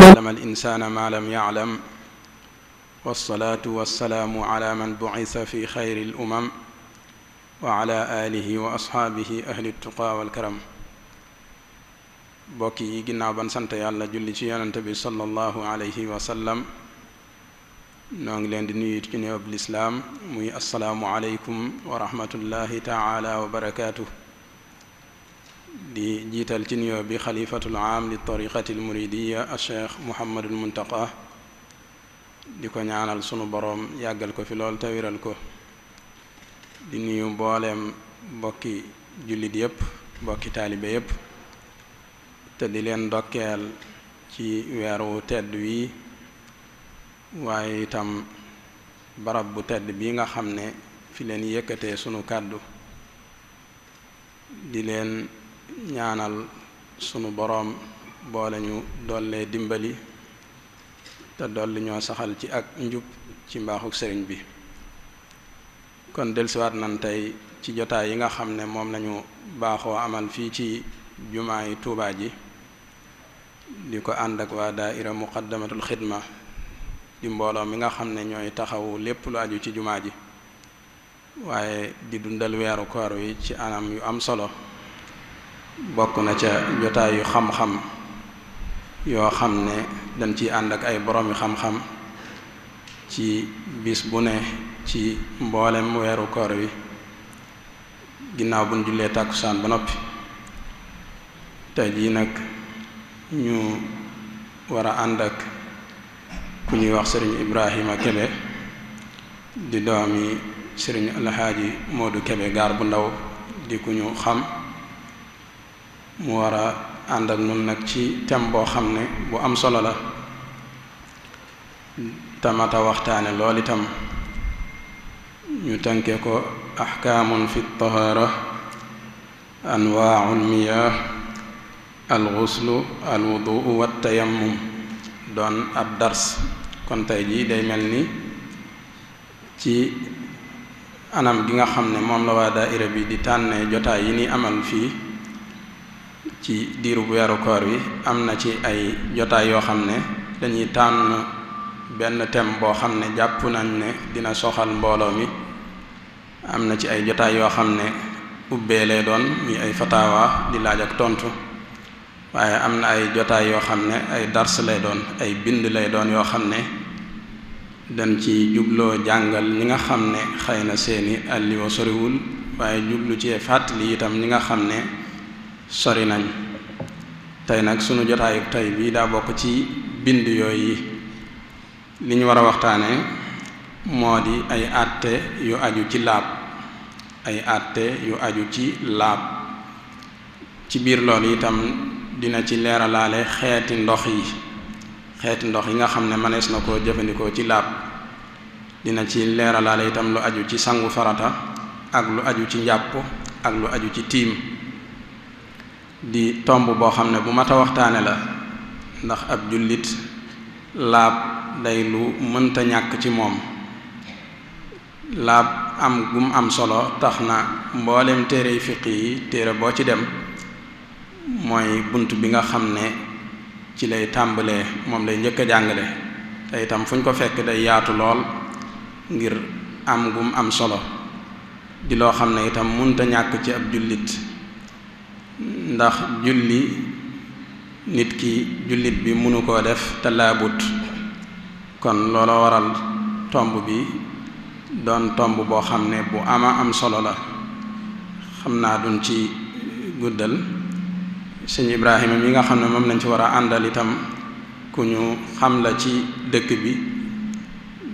allama al insana ma lam ya'lam wassalatu wassalaamu ala man bu'itha fi xayri al umam wa ala alihi wa ashaabihi ahli tuqaa wal karam. bokk yi ginnaaw ban sant yàlla julli ci yonente bi sallallahu alayhi wa sallam noo ngi leen di nuyu ci nuyoob lislaam muy assalaamu aleykum wa rahmatullahi taala wa barakaatu. di jiital ci nuyoo bi xalifatul aam li tariqati almuridiya al cheikh muhammadul muntaqa di ko ñaanal sunu boroom yàggal ko fi lool te wéral ko. di nuyu mbooleem mbokki jullit yépp mbokki taalibe yépp te di leen ndokkeel ci weeru tedd wi waaye itam barab bu tedd bi nga xam ne fi leen yëkkatee sunu kàddu di leen ñaanal sunu boroom boole ñu dollee dimbali te dolli ñoo saxal ci ak njub ci mbaaxuk sëriñ bi. kon dellusiwaat nan tey ci jotaay yi nga xam ne moom lañu baaxoo amal fii ci jumaay Tuubaa ji di ko ànd ak waa daaira muqaddamatul xidma di mbooloo mi nga xam ne ñooy taxawu lépp lu aju ci jumaa ji waaye di dundal weeru koor wi ci anam yu am solo. bokk na ca jotaay yu xam-xam yoo xam ne dañ ciy ànd ak ay boroomi xam-xam ci bis bu ne ci mboolem weeru koor wi ginnaaw buñ jullee tàkkusaan ba noppi. tey jii nag ñu war a ànd ak ku ñuy wax sëriñ Ibrahima Kebe di doomi sëriñ Alhaaji Moodu Kebe gaar bu ndaw di ku ñu xam mu war a ànd ak nun nag ci thème boo xam ne bu am solo la tamata waxtaane lool itam. ñu tënke ko ahkaamun fi tahaara anwaa'ul miyaah al ghuslu al wudu wa tayammum doon ab dars. kon tey jii day mel ni ci anam gi nga xam ne moom la waa daaira bi di tànnee jotaay yi ni amal fii ci diiru bu weeru koor wi am na ci ay jotaay yoo xam ne dañuy tànn benn thème boo xam ne jàpp nañ ne dina soxal mbooloo mi. am na ci ay jotaay yoo xam ne ubbee lay doon muy ay fatawa di laaj ak tontu waaye am na ay jotaay yoo xam ne ay dars lay doon ay bind lay doon yoo xam ne dañ ci jubloo jàngal ñi nga xam ne xëy na seeni àlliwa soriwul waaye jublu ci fàttali itam ñi nga xam ne sori nañ. tey nag sunu jotaayu tey bii daa bokk ci bind yooyu li ñu war a waxtaane moo di ay àtte yu aju ci laab ay àtte yu aju ci laab. ci biir loolu itam dina ci leeralaale xeeti ndox yi nga xam ne mënees na koo jëfandikoo ci laab. dina ci leeralaale itam lu aju ci sangu farata ak lu aju ci njàpp ak lu aju ci tiim. di tomb boo xam ne bu mat a waxtaane la ndax ab jullit laab day lu mënta ñàkk ci moom. laab am gum am solo tax na mboolem téere fiq yi téere boo ci dem mooy bunt bi nga xam ne ci lay tàmbalee moom lay njëkk a jàngale te itam fu ñu ko fekk day yaatu lool ngir am gum am solo di loo xam ne itam mënta ñàkk ci ab jullit ndax nit ki jullit bi mënu koo def te laabut. kon looloo waral tomb bi doon tomb boo xam ne bu ama am solo la. xam naa duñ ci guddal. sëñ Ibrahima mi nga xam ne moom lañ ci war a àndal itam ku ñu xam la ci dëkk bi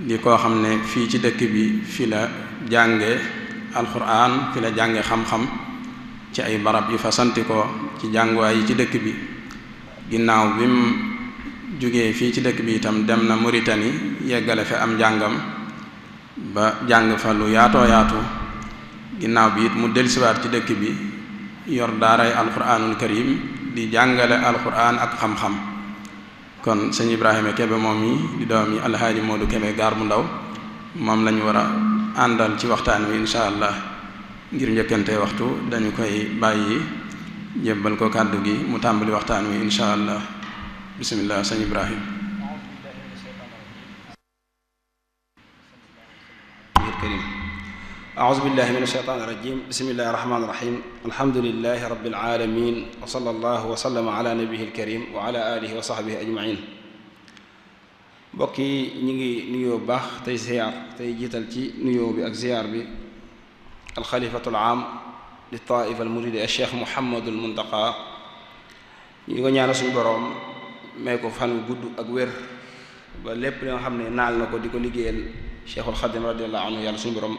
di koo xam ne fii ci dëkk bi fi la jànge alxuraan fi la jànge xam-xam ci ay barab yu fa santi ko ci jànguwaay yi ci dëkk bi. ginnaaw bi mu jógee fii ci dëkk bi itam dem na Mauritanie yeggale fi am njàngam ba jàng fa lu yaatoo yaatu. ginnaaw bi it mu dellusiwaat ci dëkk bi yor daaray alquranul karim di jàngale alquran ak xam-xam. kon sëñ Ibrahima Kebe moom yi di doom yi alhaaji Moodu Kebe gaar bu ndaw moom lañu war a àndal ci waxtaan wi insha allah. ngir njëkkante waxtu dañu koy bàyyi jébbal ko kàddu gi mu tàmbali waxtaan wi insha allah. bismillah sëñ Ibrahim. أعوذ بالله من الشيطان الرجيم بسم الله الرحمن الرحيم الحمد لله رب العالمين وصلى الله وسلم على نبيه الكريم وعلى آله وصحبه أجمعين. mbokk yi ñu ngi nuyoo baax tey ziyaar tey jiital ci nuyoo bi ak ziyaar bi alxalifatul aam li taifa al muridi al cheikh Muhammadul Muntaqa ñu ko ñaanal suñu boroom may ko fan gudd ak wér ba lépp li nga xam ne naal na ko di ko liggéeyal cheikhul xadim radiyallahu anhu yàlla suñu boroom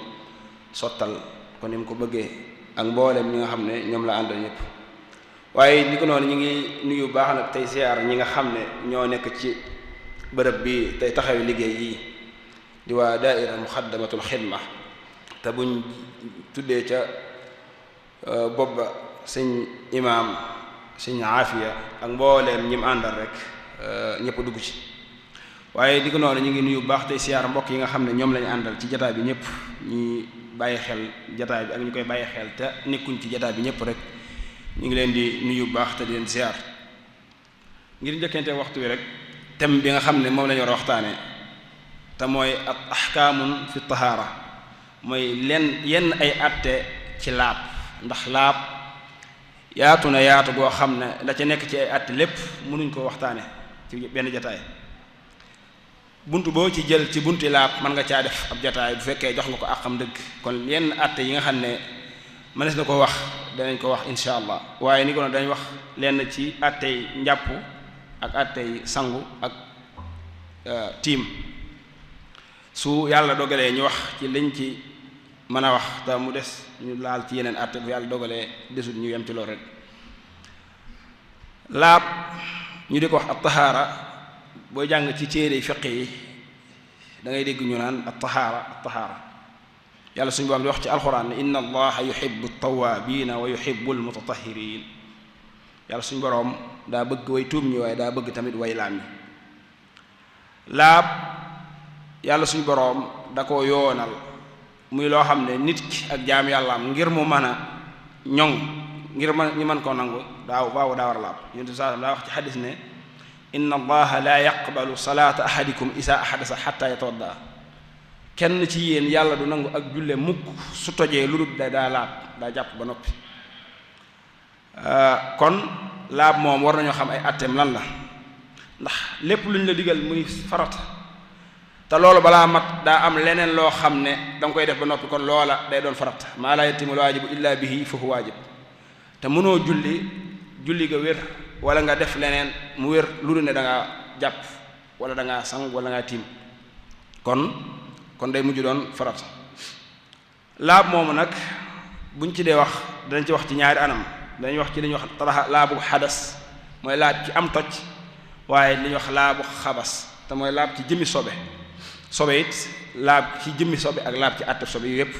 sottal ko ni mu ko bëggee ak mboolem ñi nga xam ne ñoom la àndal ñëpp. waaye li ko noonu ñu ngi nuyu baax nag tey ziyaar ñi nga xam ne ñoo nekk ci bërëb bi tey taxawi liggéey yi di waa daaira muxaddamatul xidma te buñ tuddee ca bopp ba sëñ imaam sëñ aafiya ak mbooleem ñi mu àndal rek ñëpp dugg ci. waaye di ko noonu ñu ngi nuyu baax tey siyaar mbokk yi nga xam ne ñoom lañu àndal ci jataay bi ñëpp ñi bàyyi xel jataay bi ak ñu koy bàyyi xel te nekkuñ ci jataay bi ñëpp rek ñu ngi leen di nuyu baax te di leen siyaar. ngir njëkkante waxtu wi rek thème bi nga xam ne moom la ñu war a waxtaane te mooy at ahkaamun fi tahaara mooy yenn ay atte ci laab, ndax laab yaatu na yaatu goo xam ne la ca nekk ci ay atte lépp mënuñ ko waxtaane ci benn jataay. buntu boo ci jël ci bunti laab mën nga caa def ab jataay bu fekkee jox nga ko àqam dëgg. kon yenn atte yi nga xam ne mënees na ko wax danañ ko wax insha allah, waaye ni ko noonu dañ wax lenn ci attey njàpp ak attey sangu ak tiim su yàlla dogalee ñu wax ci liñ ci mën a wax te mu des ñu laal ci yeneen atte bu yàlla dogalee desut ñu yem ci loolu rek. laab ñu di ko wax at tahaara booy jàng ci téere fiq yi da ngay dégg ñu naan at tahaara yàlla suñu borom di wax ci alxuraan ne inna allaha yuhibbu at-tawwaabiina wa yuhibbu al-mutatahhiriin. yàlla suñu borom daa bëgg way tuub ñi waaye daa bëgg tamit way laam ñi. laab yàlla suñu borom da ko yoonal muy loo xam ne nit ki ak jaam yàllaam ngir mu mën a ñoŋ ngir ñu mën koo nangu daa war a laab. yonent bi saa daa wax ci xadis ne inna allaha la yaqbalu salaata ahadikum isa ahadasa xatta yatawadda. kenn ci yéen yàlla du nangu ak julle mukk su tojee lu dul daa laab daa jàpp ba noppi. kon laab moom war nañoo xam ay atteem lan la, ndax lépp lu ñu la digal muy farata te loolu balaa mat daa am leneen loo xam ne danga koy def ba noppi, kon loola day doon farata. maa laa yatimul waajibu illa bihi fa huwa waajib. te mënoo julli ga wér wala nga def leneen mu wér lu dul ne da ngaa jàpp wala da ngaa sang wala ngaa tiim, kon day mujj doon farata. laab moomu nag buñ ci dee wax danañ ci wax ci ñaari anam. dañuy wax ci li ñuy wax laabu xadas mooy laab ci am toj, waaye li ñuy wax laabu xabas te mooy laab ci jëmmi sobe it laab ci jëmmi sobe ak laab ci àtte sobe yu yépp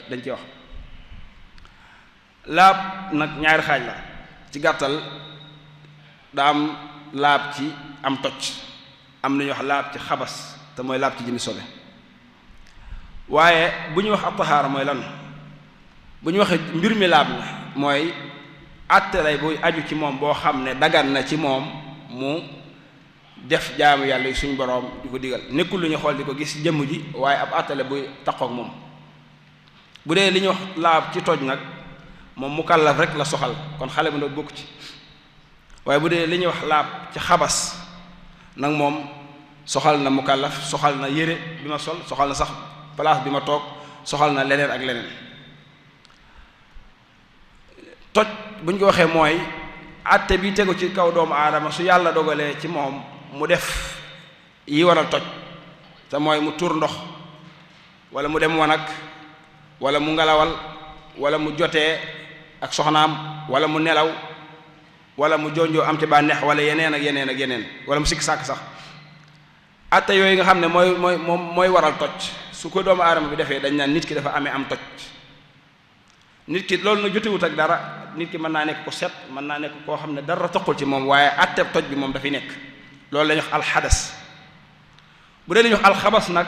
dañ ci wax. laab nag ñaari xaaj la ci gàttal, daa am laab ci am toj, am lu ñuy wax laab ci xabas te mooy laab ci jëmmi sobe. waaye bu ñuy wax at-tahaara mooy lan, bu ñu waxee mbir mi laab la mooy àtte lay buy aju ci moom boo xam ne dagan na ci moom mu def jaamu yàlla yi suñu boroom di ko digal, nekkul lu ñu xool di ko gis jëmm ji, waaye ab àtte la buy taqook moom. bu dee li ñuy wax laab ci toj nag moom mukallaf rek la soxal, kon xale bu ndaw bokk ci. waaye bu dee li ñuy wax laab ci xabas nag moom soxal na mukallaf, soxal na yére bi ma sol, soxal na sax place bi ma toog, soxal na leneen ak leneen. toj bu ñu ko waxee mooy àtte bi tegu ci kaw doomu aadama su yàlla dogalee ci moom mu def yi waral toj te mooy mu tuur ndox wala mu dem wanag wala mu ngelawal wala mu jotee ak soxnaam wala mu nelaw wala mu jonjoo am ci bànneex wala yeneen ak yeneen ak yeneen wala mu sikk sàkk sax. àtte yooyu nga xam ne mooy waral toj su ko doomu aadama bi defee dañ naan nit ki dafa amee am toj. nit ki loolu nag jotewut ak dara, nit ki mën naa nekk ko set, mën naa nekk koo xam ne dara toqul ci moom, waaye àtteb toj bi moom dafay nekk. loolu la ñuy wax alxadas. bu dee la ñuy wax alxabas nag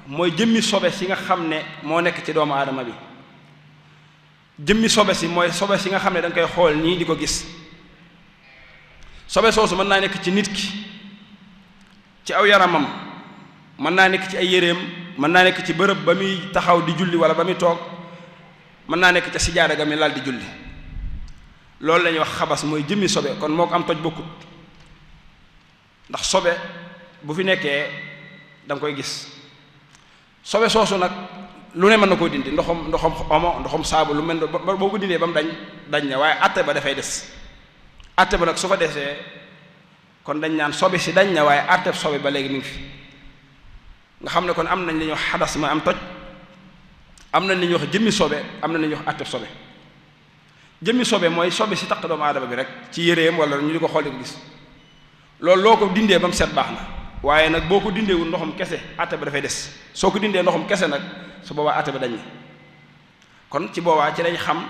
mooy jëmmi sobe si nga xam ne moo nekk ci doomu aadama bi. jëmmi sobe si mooy sobe si nga xam ne da nga koy xool nii di ko gis sobe soosu mën naa nekk ci nit ki ci aw yaramam mën naa nekk ci ay yéreem mën naa nekk ci bërëb ba muy taxaw di julli wala ba muy toog mën naa nekk ca sijaada ga mi lal di julli loolu la ñuy wax xabas mooy jëmmi sobe kon moo ko am toj bokkut ndax sobe bu fi nekkee da nga koy gis sobe soosu nag lu ne mën na koo dindi ndoxam omo ndoxam saabu lu mel ne boo ko dindee ba mu dañ ne waaye atte ba dafay des atte ba nag su fa desee kon dañ naan sobe si dañ ne waaye atte sobe ba léegi mi ngi fi nga xam ne kon am nañ li ñuy wax xadas mooy am toj am nañ li ñuy wax jëmmi sobe am nañ li ñuy wax atte sobe jëmmi sobe mooy sobe si taq doomu aadama bi rek ci yéreem wala ñu di ko xool di ko gis loolu loo ko dindee ba mu set baax na waaye nag boo ko dindeewul ndoxum kese atte ba dafay des soo ko dindee ndoxum kese nag su boobaa atte ba dañ kon ci boobaa ci lañ xam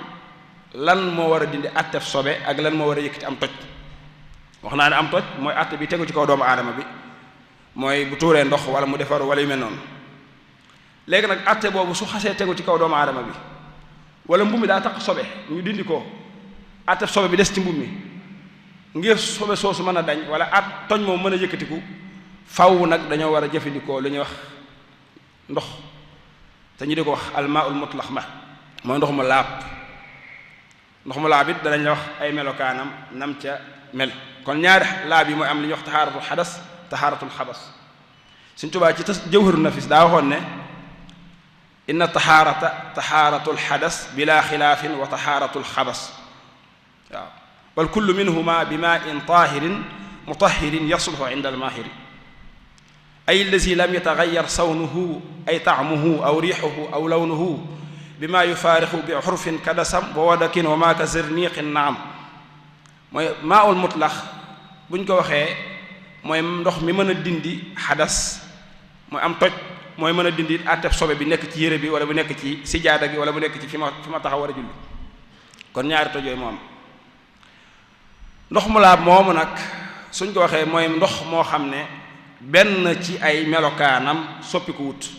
lan moo war a dindi attef sobe ak lan moo war a yëkkati am toj wax naa ne am toj mooy atte bi tegu ci kaw doomu aadama bi mooy bu tuuree ndox wala mu defaru wala yu mel noonu léegi nag atte boobu su xasee tegu ci kaw doomu aadama bi wala mbubb mi daa tax sobe ñu dindi ko attef sobe bi des ci mbubb mi ngir sobe soosu mën a dañ wala at toj moom mën a yëkkatiku faw nag dañoo war a jëfandikoo lu ñuy wax ndox te ñu di ko wax almaul mutlax ma mooy ndox mu laab ndox mu laab it danañ la wax ay melokaanam nam ca mel kon ñaari laab yi mooy am li ñuy wax taxaaratul xadas taxaaratul xabas Sëriñ Tuubaa ci jawharu nafis daa waxoon ne inna taxaaratul xadas bila xilaafin wa taxaaratul xabas waaw bal kullu minhuma bi maa in taahirin mutahirin yasluhu inda almaahiri ay allazi lam yataxayyar sawnuhu ay taamuhu aw riixuhu aw lawnuhu bi maa yufaarixu bi xurfin kadasam wa wadakin wa maa ka zirniqin naam mooy maa ul mutlax buñ ko waxee mooy ndox mi mën a dindi xadas mooy am toj mooy mën a dindi àtteb sobe bi nekk ci yére bi wala bu nekk ci sijaada gi wala bu nekk ci fi ma taxaw war a julli kon ñaari toj yooyu moo am ndox mu laab moomu nag suñ ko waxee mooy ndox moo xam ne benn ci ay melokaanam soppiku wut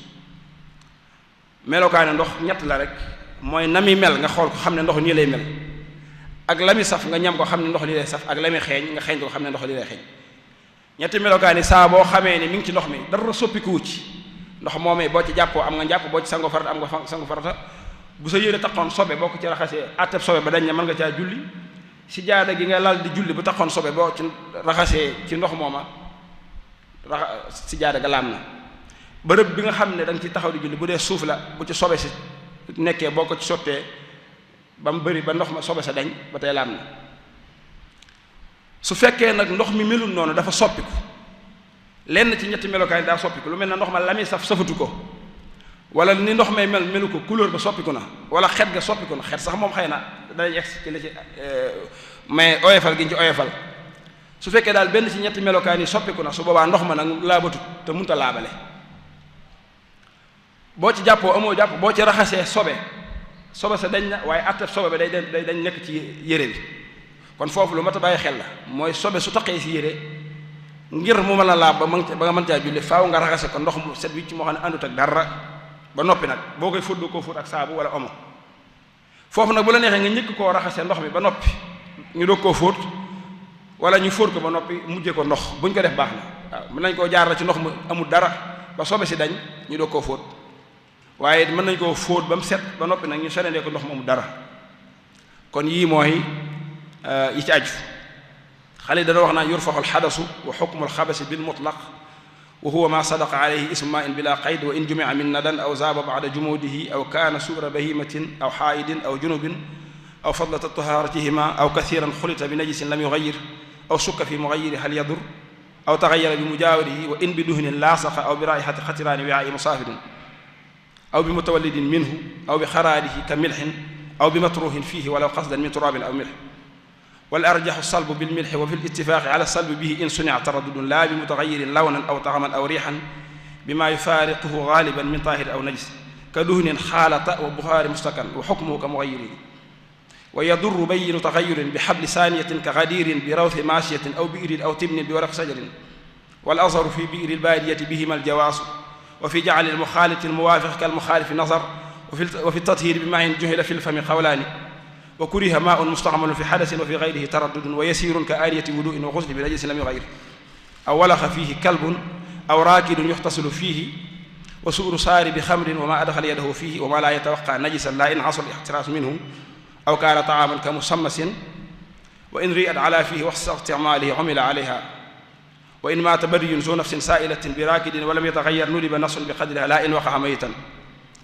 melokaane ndox ñett la rek mooy na mi mel nga xool ko xam ne ndox nii lay mel ak la mi saf nga ñam ko xam ne ndox lii lay saf ak la mi xeeñ nga xeeñ ko xam ne ndox lii lay xeeñ ñetti melokaani saa boo xamee ne mi ngi ci ndox mi dara soppiku wut ci ndox moomee boo ci jàppoo am nga jàpp boo ci sango farata am nga sango farata bu sa yére taxoon sobe boo ko ci raxasee atteb sobe ba dañ ne mën nga caa julli si jaada gi nga lal di julli bu taxoon sobe boo ci raxasee ci ndox mooma si jaada ga laam na bërëb bi nga xam ne da nga ci taxaw di julli bu dee suuf la bu ci sobe si nekkee boo ko ci sottee ba mu bëri ba ndox ma sobe sa dañ ba tey laam na su fekkee nag ndox mi melul noonu dafa soppiku lenn ci ñetti melokaay daa soppiku lu mel ne ndox ma la muy saf safatu ko wala ni ndox may melu ko couleur ba soppiku na wala xet ga soppiku na xet sax moom xëy na day egg ci la ci mais oyofal gi ñu ci oyofal su fekkee daal benn ci ñetti melokaan yi soppiku na su boobaa ndox ma nag laabatut te munta laabale boo ci jàppoo amoo jàpp boo ci raxasee sobe sa dañ na waaye atteb sobe ba day dañ nekk ci yére bi kon foofu lu mat a bàyyi xel la mooy sobe su taqee si yére ngir mu mën a laab ba nga mën caa julli faaw nga raxase ko ndox mu set wi ci moo xam ne àndut ak dara ba noppi nag boo koy fóot doo koo fóot ak saabu wala omo foofu nag bu la neexee nga ñëkk koo raxase ndox mi ba noppi ñu doog koo fóot wala ñu fóot ko ba noppi mujjee ko ndox buñ ko def baax na waaw mën nañ koo jaar la ci ndox mu amul dara ba sobe si dañ ñu doog koo fóot waaye mën nañ koo fóot ba mu set ba noppi nag ñu senendee ko ndox mu amul dara kon yii mooy yi ci aju xale yi dana wax naa yurfaxu alxadasu wa xukmu alxabasi bil mutlaq wa huwa ma sadaqa alayhi ismu ma in bila qayd wa in jumia min nadan aw zaaba bada jumudihi aw kaana suura bahimatin aw xaayidin aw junubin aw fadlata taharatihima aw kathiran xulita bi najisin lam yuxayir aw sukka fi muxayiri hal yadur aw taxayara bi mujaawirihi wa in bi duhnin laasaqa aw bi raihati xatiraani wiaai musaafirin aw bi mutawallidin minhu aw bi xaraadihi ka milxin aw bi matruhin fiihi walaw qasdan min turaabin aw milx wal arjaxu salbu bil milxi wa fi littifaaqi ala salbi bihi in sunia taraddudun laa bi mutaxayirin lawnan aw taxaman aw riixan bima yufaariquhu gaaliban min taahir aw najis ka duhnin xaalata wa buxaari mustakan wa xukmuhu ka muxayirihi wa yadurru bayinu taxayurin bi xabli saaniyatin ka gadiirin bi rawthi maasiyatin aw biirin aw tibnin bi waraq sajarin wal azharu fi biiri lbaadiyati bihima aljawaasu wa fi jacli almuxaaliti almuwaafiq kalmuxaalifi nazar wa fi tathiri bi maain juhila fi lfami qawlaani wa kuriha maa'un musta'malun fi hadasin wa fi ghayrihi taraddudun wa yasirun ka aaniyati wudu'in wa ghusli bi najisin lam yughayir aw walaxa fiihi kalbun aw raakidun yuxtasilu fiihi wa su'ru saari bi xamrin wa ma adxala yadahu fiihi wa ma la yatawaqa najisan la in asal ixtiraas minhu aw kaana taaman ka musammasin wa in ri'at ala fiihi waqta isticmaalihi umila alayha wa in maata bariyun zu nafsin saa'ilatin bi raakidin wa lam yataghayyar nudiba nafsun bi qadriha la in waqa'a maytan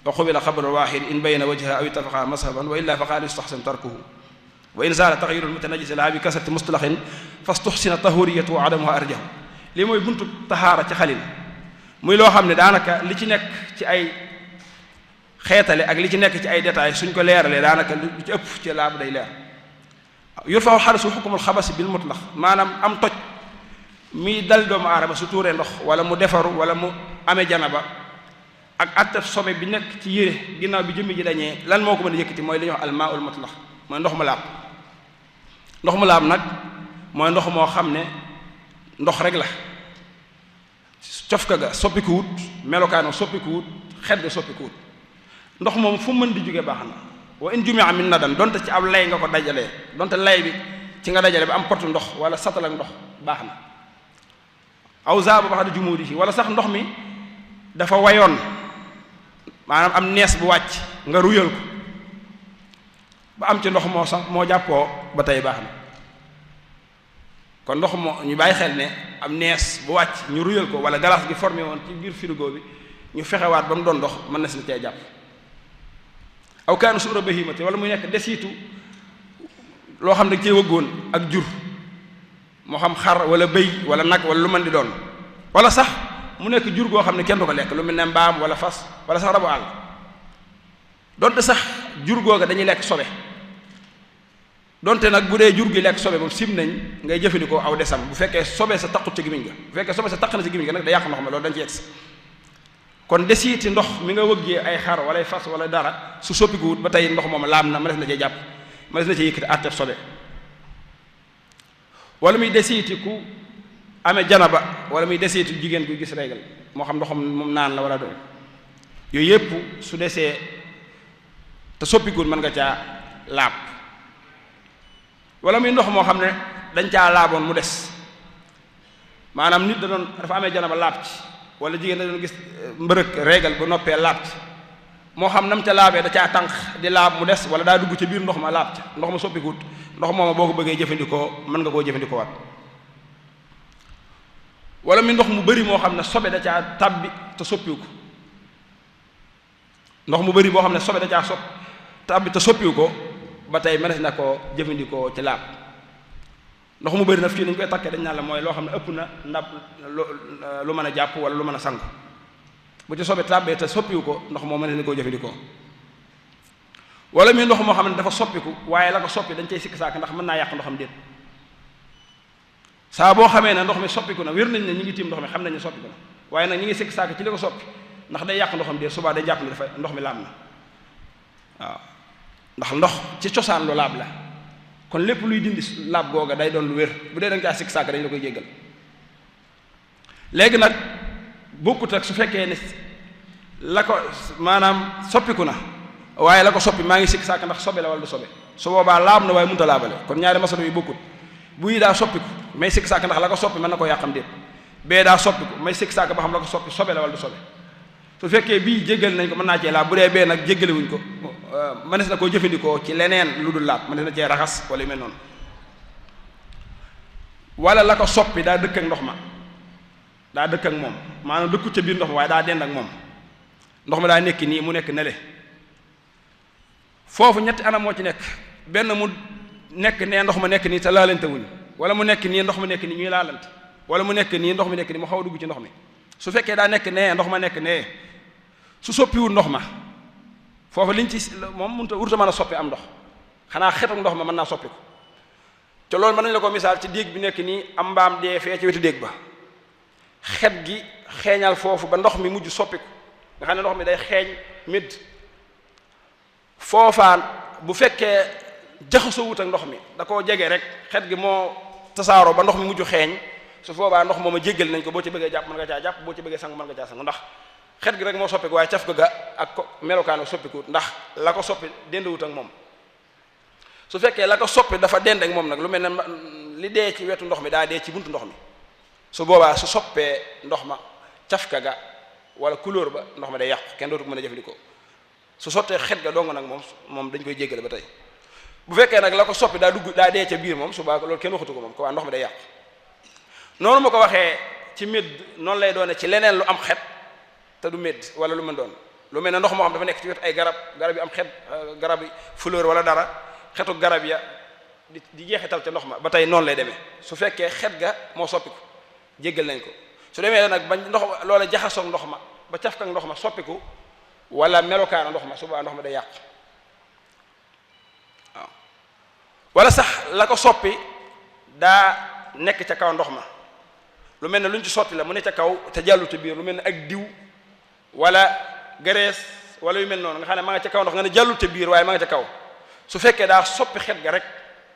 wa qubila qabru waahid in bayna wajhiha aw ittafaqa mazhaban wa illa fa qaala yustahsan tarkuhu wa in zaala taghyiru al-mutanajjis laha bi kasrati mustalahin fastuhsina tahuriyatu wa adamuha arjahu lii mooy buntu tahaara ci xalil muy loo xam ne daanaka li ci nekk ci ay xeetale ak li ci nekk ci ay détails suñ ko leeralee daanaka lu ci ëpp ci laab day leer yurfa'u xarasu hukmul xabasi bil mutlaq maanaam am toj mi dal doomu aadama su tuuree ndox wala mu defaru wala mu amee janaba ak attef sobe bi nekk ci yére ginnaaw bi jëmmi ji dañee lan moo ko mën a yëkkati mooy li ñuy wax almaa'ul mutlaq mooy ndox mu laab ndox mu laab nag mooy ndox moo xam ne ndox rek la cofka ga soppikuwut melokaano soppikuwut xet ga soppikuwut ndox moom fu mën di jóge baax na wa in jumi'a min nadan donte ci ab lay nga ko dajalee donte lay bi ci nga dajale ba am potu ndox wala satal ak ndox baax na aw zaaba ba'da jumudihi wala sax ndox mi dafa wayoon maanaam am nees bu wàcc nga ruyal ko ba am ci ndox moo sax moo jàppoo ba tey baax na kon ndox moo ñu bàyyi xel ne am nees bu wàcc ñu ruyal ko wala glace gi formé woon ci biir frigo bi ñu fexewaat ba mu doon ndox mën na si cee jàpp aw kaanu suura bahimati wala muy nekk desitu loo xam ne cee wëggoon ak jur moo xam xar wala bëy wala nag wala lu mën di doon wala sax mu nekk jur goo xam ne kenn du ko lekk lu mel ne mbaam wala fas wala sax rabu àll donte sax jur googa dañuy lekk sobe donte nag bu dee jur gi lekk sobe moom sim nañ ngay jëfandikoo aw desam bu fekkee sobe sa taqut ci gimiñ ga bu fekkee sobe sa taq na ci gimiñ ga nag da yàq ndox ma loolu dañ ci yegsi kon desiiti ndox mi nga wëggee ay xar wala ay fas wala dara su soppikuwut ba tey ndox moom laam na ma des na cee jàpp ma des na cee yëkkati àtteb sobe wala muy desiiti ku amee janaba wala muy desiiti jigéen kuy gis régal moo xam ndoxam moom naan la wala doon yooyu yépp su desee te soppikuwut mën nga caa laab wala muy ndox moo xam ne dañ caa laaboon mu des maanaam nit dafa amee janaba laab ci wala jigéen da doon gis mbërëg régal ba noppee laab ci moo xam nam ca laabee da caa tànq di laab mu des wala daa dugg ci biir ndox ma laab ci ndox ma soppikuwut ndox mooma boo ko bëggee jëfandikoo mën nga koo jëfandikoo waat wala muy ndox mu bari moo xam ne sobe da caa tabbi te soppiwu ko ndox mu bari boo xam ne sobe da caa tabbi te soppiwu ko ba tey mënees na koo jëfandikoo ci laab ndox mu bari na fii dañ koy takkee dañ naan la mooy loo xam ne ëpp na ndab lu mën a jàpp wala lu mën a sangu bu ci sobe tàbbee te soppiwu ko ndox moo mënees na koo jëfandikoo wala muy ndox moo xam ne dafa soppiku waaye la ko soppi dañ cay sikk saak ndax mën naa yàq ndoxam déet saa boo xamee ne ndox mi soppiku na wér nañ ne ñi ngi tiim ndox mi xam nañ ne soppiku na waaye nag ñi ngi sikk saak ci li ko soppi ndax day yàq ndoxam déet subaa day jàpp ne dafa ndox mi laab na waaw ndax ndox ci cosaan lu laab la kon lépp luy dindi laab googa day doon lu wér bu dee da nga caa sikk saak dañ la koy jéggal léegi nag bokkut ak su fekkee ne la ko maanaam soppiku na waaye la ko soppi maa ngi sikk saak ndax sobe la wala du sobe su boobaa laab na waaye mënut a laabale kon ñaari masalo yi bokkut bu yi daa soppiku may sikk saak ndax la ko soppi mën na koo yàqam déet bee daa soppiku may sikk saak ba xam la ko soppi sobe la wala du sobe su fekkee bii jéggal nañ ko mën naa cee laab bu dee bee nag jéggale wuñ ko mënees na koo jëfandikoo ci leneen lu dul laab mënees na cee raxas wala yu mel noonu wala la ko soppi daa dëkk ak ndox ma daa dëkk ak moom maanaam dëkku ca biir ndox ma waaye daa dend ak moom ndox ma daa nekk nii mu nekk nele foofu ñetti anam moo ci nekk benn mu nekk nee ndox ma nekk nii te laalante wuñ wala mu nekk nii ndox ma nekk nii ñuy laalante wala mu nekk nii ndox mi nekk nii mu xaw a dugg ci ndox mi su fekkee daa nekk nee ndox ma nekk nee su soppiwul ndox ma foofu liñ ci moom mënut a wurta mën a soppi am ndox xanaa xetu ndox ma mën naa soppi ko te loolu mën nañu la ko misaal ci déeg bi nekk nii am mbaam dee fee ci wetu déeg ba xet gi xeeñal foofu ba ndox mi mujj soppi ko nga xam ne ndox mi day xeeñ médd foofaan bu fekkee jaxasoo wut ak ndox mi da koo jege rek xet gi moo tasaaroo ba ndox mi mujj xeeñ su boobaa ndox mooma jéggal nañ ko boo ci bëggee jàpp mën nga caa jàpp boo ci bëggee sangu mën nga caa sangu ndax xet gi rek moo soppiku waaye caf ga ak ko melokaano soppiku ndax la ko soppi dendawut ak moom su fekkee la ko soppi dafa dend ak moom nag lu mel ne li dee ci wetu ndox mi daa dee ci buntu ndox mi su boobaa su soppee ndox ma cafka ga wala couleur ba ndox ma day yàqu kenn dootu ko mën a jëfandikoo su sottee xet ga dong nag moom dañ koy jéggale ba tey bu fekkee nag la ko soppi daa dee ca biir moom su boobaa loolu kenn waxatu ko moom ko waa ndox mi day yàqu noonu ma ko waxee ci médd noonu lay doone ci leneen lu am xet te du médd wala lu mën doon lu mel ne ndox moo xam dafa nekk ci wetu ay garab yi am xet garab yi fleur wala dara xetu garab ya di jeexital ca ndox ma ba tey noonu lay demee su fekkee xet ga moo soppiku jéggal nañ ko su demee nag ba ndox loola jaxasoog ndox ma ba cafka ndox ma soppiku wala melokaana ndox ma su boobaa ndox ma day yàqu waaw wala sax la ko soppi daa nekk ca kaw ndox ma lu mel ne lu ñu ci sotti la mu ne ca kaw te jàllu te biir lu mel ne ak diw wala graisse wala yu mel noonu nga xam ne ma nga ca kaw ndox nga ne jàllu te biir waaye ma nga ca kaw su fekkee daa soppi xet ga rek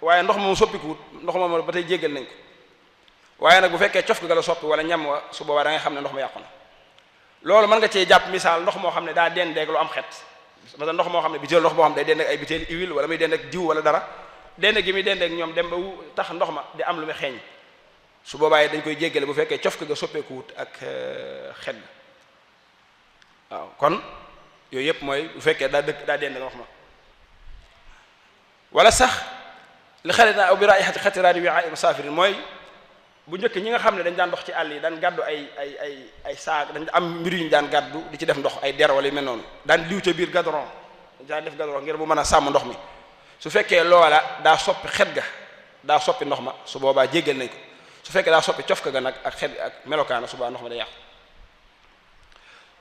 waaye ndox moom soppikuwut ndox moom ba tey jéggal nañ ko waaye nag bu fekkee cof ga la soppi wala ñam wa su boobaa da nga xam ne ndox ma yàqu na loolu mën nga cee jàpp misaal ndox moo xam ne daa dendeeg lu am xet parce que ndox moo xam ne bitéel ndox moo xam ne day dendeeg ay bitéel huile wala muy dendeeg diw wala dara dende gi muy dendeeg ñoom dem ba tax ndox ma di am lu muy xeeñ su boobaa dañ koy jéggale bu fekkee cof ga soppeekuwut ak xet ga waaw kon yooyu yëpp mooy bu fekkee daa dende ndox ma wala sax li xarit naa aw bi raihati xatiraani wi ay musaafirin mooy bu njëkk ñi nga xam ne dañ daan dox ci àll yi daan gàddu ay saag dañ am mbir yu ñu daan gàddu di ci def ndox ay der wala yu mel noonu daan liw ca biir gadron dañ daan def gadron ngir bu mën a sàmm ndox mi su fekkee loola daa soppi xet ga daa soppi ndox ma su boobaa jéggal nañ ko su fekkee daa soppi cofka ga nag ak xet ak melokaana su boobaa ndox ma day yàqu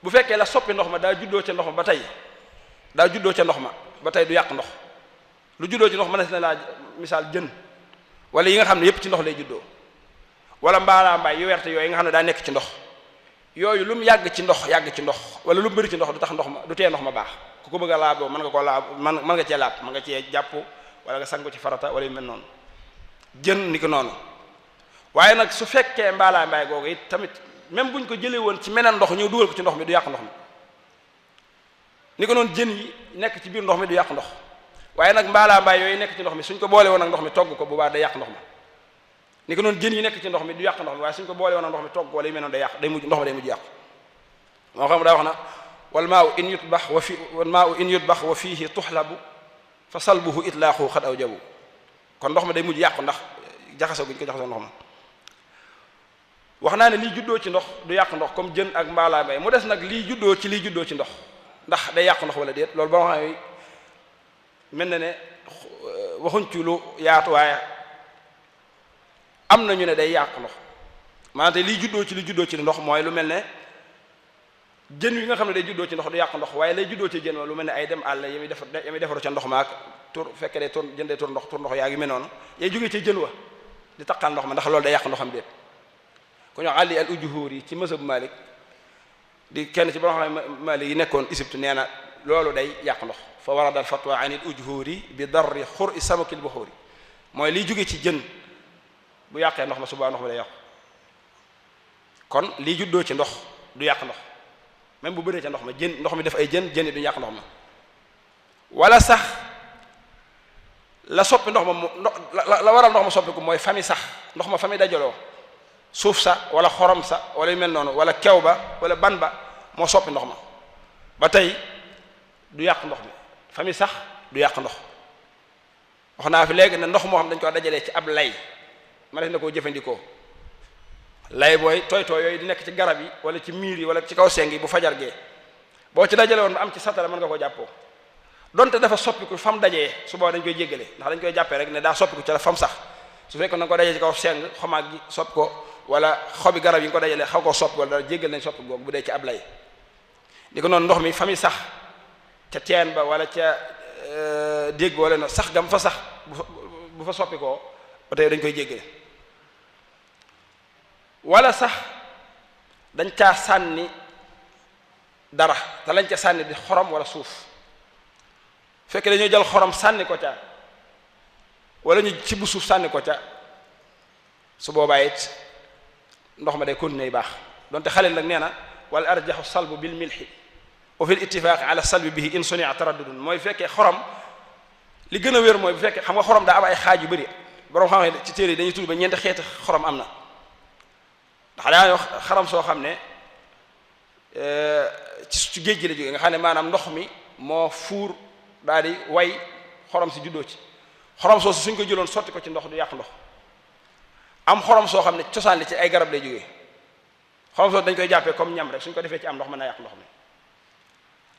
bu fekkee la soppi ndox ma daa juddoo ca ndox ma ba tey du yàq ndox lu juddoo ci ndox mën na laa misaal jën wala yi nga xam ne yépp ci ndox lay juddoo wala mbaalaa mbaay yu werte yooyu nga xam ne daa nekk ci ndox yooyu lu mu yàgg ci ndox wala lu mu bëri ci ndox du tax ndox ma du tee ndox ma baax ku ko bëgg a laaboo mën nga koo laab mën nga cee laab mën nga cee jàpp wala nga sangu ci farata wala yu mel noonu jën ni ko noonu waaye nag su fekkee mbaalaa mbaay googu it tamit même buñ ko jëlee woon ci meneen ndox ñëw dugal ko ci ndox mi du yàq ndox mi ni ko noonu jën yi nekk ci biir ndox mi du yàq ndox waaye nag mbaalaa mbaay yooyu nekk ci ndox mi suñ ko boole woon ak ndox mi togg ko bu baax day yàq ndox ma ni ko noonu jën yi nekk ci ndox mi du yàq ndox mi waaye suñ ko boole woon ak ndox mi togg ko wala yu mel noonu day yàq day mujj ndox ma day mujj yàqu moo xam daa wax na wal maa'u in yutbax wa fiihi tuxlabu fa salbuhu itlaaxu xad aw jabu kon ndox ma day mujj yàqu ndax jaxasoo guñ ko jaxasoo ndox ma wax naa ne lii juddoo ci ndox du yàq ndox comme jën ak mbaalaa mbay mu des nag lii juddoo ci ndox ndax day yàq ndox wala déet loolu boo xam ne mel na ne waxuñ ci lu yaatu waaye am na ñu ne day yàq ndox maanaam te lii juddoo ci ndox mooy lu mel ne jën yi nga xam ne day juddoo ci ndox du yàq ndox waaye lay juddoo ci jën wa lu mel ne ay dem àll yami defaru ca ndox maak tur fekkee day jën day tur ndox yaa ngi mel noonu yay jógee ci jën wa di taqal ndox ma ndax loolu day yàq ndoxam déet ku ñoo àlli al ujuhur yi ci mazhab Malik di kenn ci borom xam Malik yi nekkoon Égypte nee na loolu day yàq ndox fa warada al fatwa an il ujhuri bi darri xur i samakil buxuri mooy liy jóge ci jën bu yàqee ndox ma subaa ndox mi day yàqu kon lii juddoo ci ndox du yàq ndox même bu bëree ca ndox ma ndox mi def ay jën yi du yàq ndox ma wala sax la soppi ndox ma la waral ndox ma soppi ko mooy fami sax ndox ma fami dajaloo suuf sa wala xorom sa wala yu mel noonu wala kew ba wala ban ba moo soppi ndox ma ba tey du yàq ndox mi fami sax du yàq ndox wax naa fi léegi ne ndox moo xam dañ ko dajalee ci ab lay ma def na koo jëfandikoo lay booy tooy yooyu di nekk ci garab yi wala ci miir yi wala ci kaw seng yi bu fajar gee boo ci dajale woon ba am ci satala mën nga koo jàppoo donte dafa soppiku fam dajee su booba dañ koy jéggale ndax dañ koy jàppee rek ne daa soppiku ci la fam sax su fekkoon da nga ko dajee ci kaw seng xomaag gi soppi ko wala xobi garab yi nga ko dajalee xaw koo soppi wala dara jéggal nañ soppi googu bu dee ci ab lay di ko noonu ndox mi fami sax ca teen ba wala ca déeg ba wala no sax gam fa sax bu fa soppi koo ba tey dañ koy jéggale wala sax dañ caa sànni dara te lañ ca sànni di xorom wala suuf fekk dañoo jël xorom sànni ko ca wala ñu ci bu suuf sànni ko ca su boobaa it ndox ma day continuer baax donte xalil nag nee na wala arjaxu salbu bil milhi wa fi l ittifaqi ala salbi bihi in sunia taraddudun mooy fekkee xorom li gën a wér mooy bu fekkee xam nga xorom daa am ay xaaj yu bëri borom xam ne ci téere yi dañuy tudd ba ñeenti xeeti xorom am na ndax daa wax xorom soo xam ne ci géej gi la jógee nga xam ne maanaam ndox mi moo fuur daal di way xorom si juddoo ci xorom soosu suñ ko jëloon sotti ko ci ndox du yàq ndox am xorom soo xam ne cosaan li ci ay garab lay jógee xorom soosu dañ koy jàppee comme ñam rek suñ ko defee ci am ndox mën na yàq ndox mi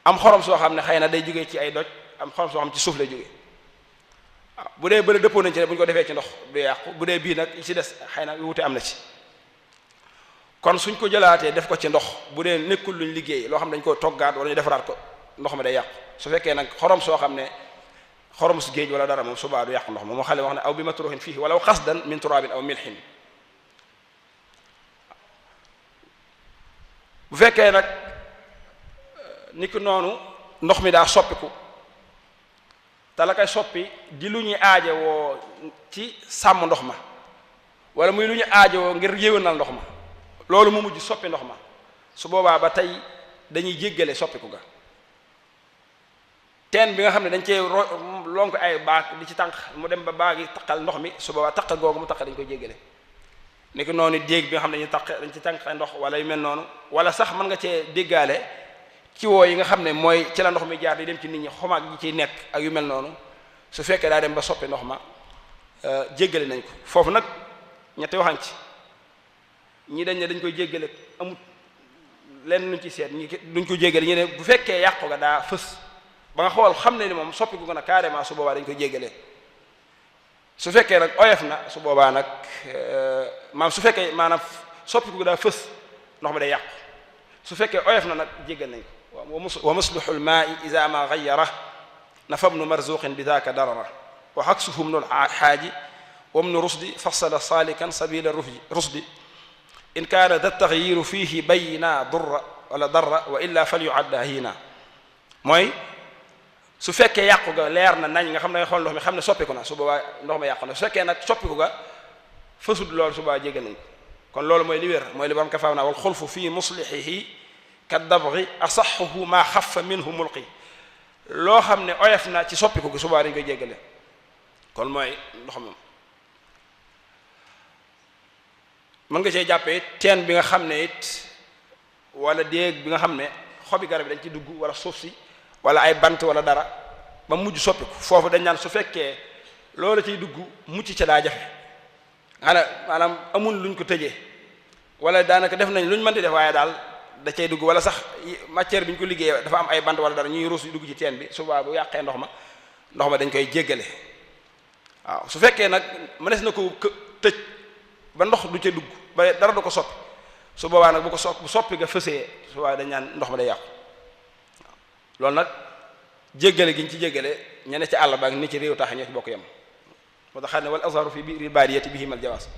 am xorom soo xam ne xëy na day jógee ci ay doj am xorom soo xam ci suuf lay jógee waaw bu dee bële dëppoo nañ ci ne bu ñu ko defee ci ndox du yàqu bu dee bii nag yi ci des xëy na wute am na ci kon suñ ko jëlaatee def ko ci ndox bu dee nekkul luñ liggéey loo xam dañ ko toggaat wala ñu defaraat ko ndox mi day yàqu su fekkee nag xorom soo xam ne xorom su géej wala dara moom subaa du yàqu ndox ma moo xale wax ne aw bi matruhin fihi walaw qasdan min turabin aw milhin bu fekkee nag ni ki noonu ndox mi daa soppiku te la koy soppi di lu ñuy aajowoo ci sàmm ndox ma wala muy lu ñu aajowoo ngir yéwénal ndox ma loolu mu mujj soppi ndox ma su boobaa ba tey dañuy jéggale soppiku ga teen bi nga xam ne dañ cee lonk ay baag di ci tànq mu dem ba baag yi taqal ndox mi su boobaa taq googu mu taq dañ koy jéggale ni ki noonu déeg bi nga xam ne dañ ci tànq ndox wala yu mel noonu wala sax mën nga cee déggaale ci woo yi nga xam ne mooy ci la ndox mi jaar di dem ci nit ñi xomaag yi ciy nekk ak yu mel noonu su fekkee daa dem ba soppi ndox ma jéggale nañ ko foofu nag ñetti waxan ci ñii dañ ne dañ koy jéggale amut lenn luñ ci seet ñi duñ ko jéggale ñu ne bu fekkee yàqu ga daa fës ba nga xool xam ne ni moom soppi ko gën a carrément su boobaa dañ koy jéggale su fekkee nag oyof na su boobaa nag maanaam su fekkee maanaam soppi ko daa fës ndox mi day yàqu su fekkee oyof na nag jéggal nañ ko wa muslihu lmaai ida ma gayyara nafa bnu marzuqin bi daaka darara wa xaksuhu bnu lxaaji wa bnu rusdi fasala salikan sabila rusdi in kaana da taxyiru fihi bayna durra wala darra wa illa fal yuadda hiina mooy su fekkee yàqu ga leer na nañ nga xam ne xool ndox mi xam ne soppiku na su boobaa ndox ma yàqu na su fekkee nag soppiku ga fësut loolu su boobaa jéggal nañ ko kon loolu mooy li wér mooy li borom kafaaw naa wal xulfu fi muslihihi ka dabri asaxuhu maa xafa minhu mulqi loo xam ne oyof na ci soppiku gi su boobaa dañ koy jéggale kon mooy ndox moom mën nga cee jàppee teen bi nga xam ne it wala déeg bi nga xam ne xobi garab yi dañ ci dugg wala suuf si wala ay bant wala dara ba mujj soppiku foofu dañ naan su fekkee loolu ciy dugg mucc ca daa jafe maanaam amul luñ ko tëjee wala daanaka def nañ luñ mën di def waaye daal da cay dugg wala sax matière bi ñu ko liggéeyee dafa am ay bant wala dara ñuy ruus dugg ci teen bi suba bu yàqee ndox ma dañ koy jéggale waaw su fekkee nag mënees na ko tëj ba ndox du ca dugg ba dara du ko soppi su boobaa nag bu soppi nga fësee su boobaa dañ naan ndox ma day yàqu waaw loolu nag jéggale gi ñu ci jéggale ñene ci àll ba ak ni ci réew tax ñoo ci bokk yam moo tax xam ne wal azharu fi biir baadiyati bihim al jawaaz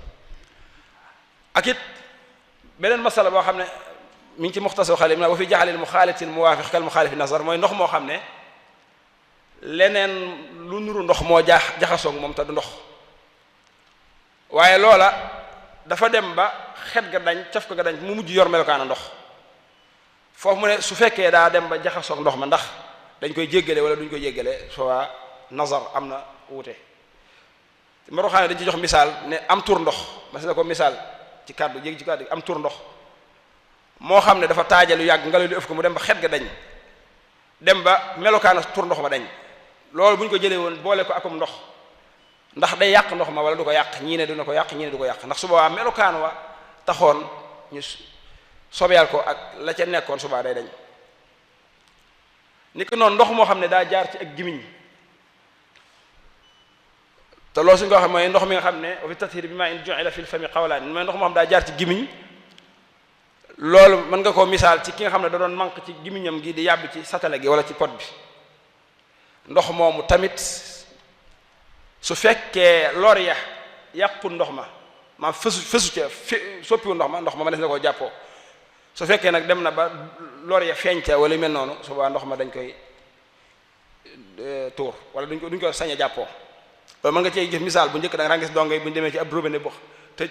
ak it beneen masala boo xam ne mi ngi ci muxtasar xale wa fi jaxalil muxaalitil muwaafiq kal muxaalifi nazar mooy ndox moo xam ne leneen lu nuru ndox moo jaxasoog moom te du ndox waaye loola dafa dem ba xet ga dañ caf ko ga dañ mu mujj yor melokaana ndox foofu mu ne su fekkee daa dem ba jaxasoog ndox ma ndax dañ koy jéggale wala duñ koy jéggale soit nazar am na wuute maro xam ne dañ ci jox misaal ne am tur ndox mas na ko misaal ci kàddu jéegi ci kàddu am tur ndox moo xam ne dafa taajalu yàgg ngelaw li ëf ko mu dem ba xet ga dañ dem ba melokaana tur ndox ma dañ loolu bu ñu ko jëlee woon boole ko akum ndox ndax day yàq ndox ma wala du ko yàq ñii ne dina ko yàq ñii ne du ko yàq ndax su boobaa melokaan wa taxoon ñu sobeyal ko ak la ca nekkoon subaa day dañ ni ko noonu ndox moo xam ne daa jaar ci ak gimiñ te loolu suñu ko waxee mooy ndox mi nga xam ne wa fi tathir bi ma in ju'ila fil fami qawlan mooy ndox moo xam daa jaar ci gimiñ loolu mën nga koo misaal ci ki nga xam ne da doon manque ci gimiñam gi di yàbb ci satala gi wala ci pot bi ndox moomu tamit su fekkee lor ya yàqu ndox ma fësu ca soppiwu ndox ma des na koo jàppoo su fekkee nag dem na ba lor ya feeñ ca wala yu mel noonu su boobaa ndox ma dañ koy tuur wala duñ ko sañ a jàppoo loolu mën nga cee gis misaal bu njëkk da nga gis dongo yi bu ñu demee ci ab robinet box te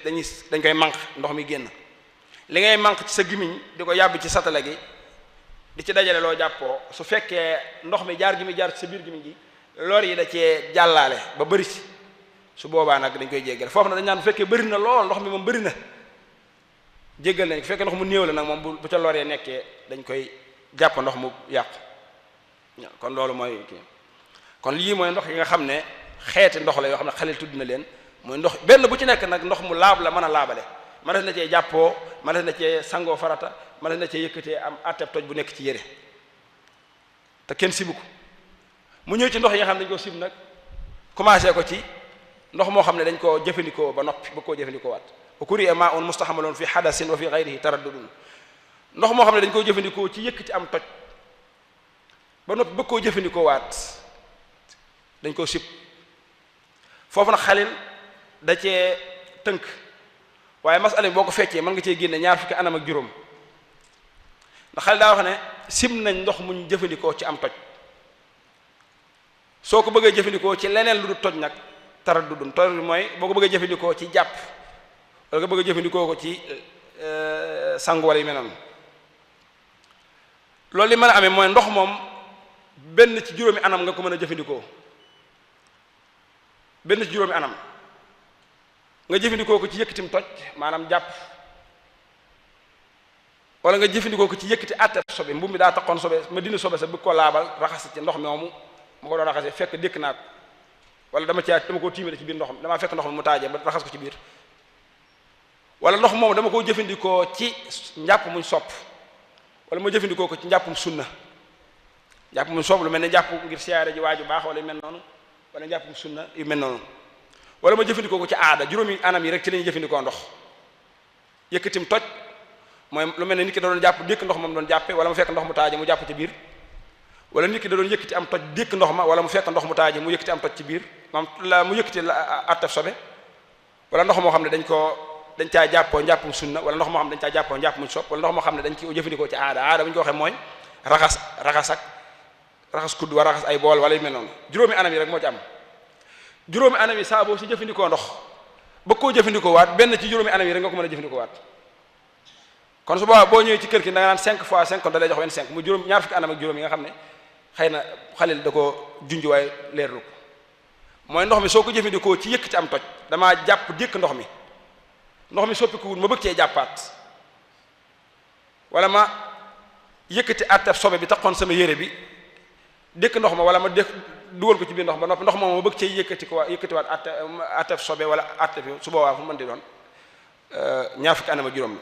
dañ koy manque ndox mi génn li ngay manque ci sa gimiñ di ko yàbbi ci satala gi di ci dajale loo jàppoo su fekkee ndox mi jaar gi mi jaar ci sa biir gimiñ gi lor yi da cee jàllaale ba bëri ci su boobaa nag dañ koy jéggal foofu nag dañ naan bu fekkee bëri na lool ndox mi moom bëri na jéggal nañ bu fekkee ndox mu néew la nag moom bu ca lor yi nekkee dañ koy jàpp ndox mu yàqu kon loolu mooy kii kon lii mooy ndox yi nga xam ne xeeti ndox la yoo xam ne Xalil tudd na leen mooy ndox benn bu ci nekk nag ndox mu laab la mën a laabale mënees na cee jàppoo mënees na cee sangoo farata mënees na cee yëkkatee am atteb toj bu nekk ci yére te kenn sibu ko mu ñëw ci ndox yi nga xam ne dañ ko sib nag commencé ko ci ndox moo xam ne dañ koo jëfandikoo ba noppi ba koo jëfandikoo waat wa kuriha ma'un mustaxmalun fi hadasin wa fi ghayrihi taraddudun ndox moo xam ne dañ koo jëfandikoo ci yëkkati am toj ba noppi ba koo jëfandikoo waat dañ koo sib foofu nag Xalil da cee tënk waaye masala bi boo ko feccee mën nga cee génne ñaar fukki anam ak juróom ndax Xalil daa wax ne sib nañ ndox muñ jëfandikoo ci am toj soo ko bëggee jëfandikoo ci leneen lu du toj nag taraddudun toj mooy boo ko bëggee jëfandikoo ci jàpp wala nga bëgg a jëfandikoo ko ci sangu wala yu mel noonu loolu li mën a amee mooy ndox moom benn ci juróomi anam nga ko mën a jëfandikoo benn ci juróomi anam nga jëfandikoo ko ci yëkkatim toj maanaam jàpp wala nga jëfandikoo ko ci yëkkati àtte sobe mbubb mi daa taxoon sobe ma dina sobe sa bëgg ko laabal raxas ci ndox mi moomu ma ko doon raxasee fekk dékk naa ko wala dama koo tiimale ci biir ndox mi damaa fekk ndox mi mu taajee ba raxas ko ci biir wala ndox moomu dama koo jëfandikoo ci njàpp muñ sopp wala ma jëfandikoo ko ci njàppum sunna njàpp muñ sopp lu mel ne njàpp ngir siyaare ji waaju baax wala yu mel noonu wala njàppum sunna yu mel noonu wala ma jëfandikoo ko ci aada juróomi anam yi rek ci la ñuy jëfandikoo ndox yëkkatim toj mooy lu mel ne nit ki da doon jàpp dékk ndox moom doon jàppe wala mu fekk ndox mu taaje mu jàpp ci biir wala nit ki da doon yëkkati am toj dékk ndox ma wala mu fekk ndox mu taaje mu yëkkati am toj ci biir maam la mu yëkkati attaf sobe wala ndox moo xam ne dañ caa jàppoo njàppum sunna wala ndox moo xam ne dañ caa jàppoo njàpp muñ sopp wala ndox moo xam ne dañ ko jëfandikoo ci aada bu ñu ko waxee mooy raxas kudd wala raxas ay bool wala yu mel noonu juróomi anam yi rek moo ci am juróomi anam yi saa boo si jëfandikoo ndox ba koo jëfandikoo waat benn ci juróomi anam yi rek nga ko mën a jëfandikoo waat kon su boobaa boo ñëwee ci kër gi da nga naan 5 fois 5 kon da lay jox 25 mu juróom ñaar fukki anam ak juróom yi nga xam ne xëy na Xalil da ko junj waaye leerlu ko mooy ndox mi soo ko jëfandikoo ci yëkkati am toj damaa jàpp dékk ndox mi soppikuwul ma bëgg cee jàppaat wala ma yëkkati attef sobe bi taxoon sama yére bi dékk ndox ma wala ma dékk dugal ko ci biir ndox ba noppi ndox moom ma bëgg cee yëkkatiwaat attef sobe wala attef su boobaa fu mën di doon ñaar fukki anam ak juróom la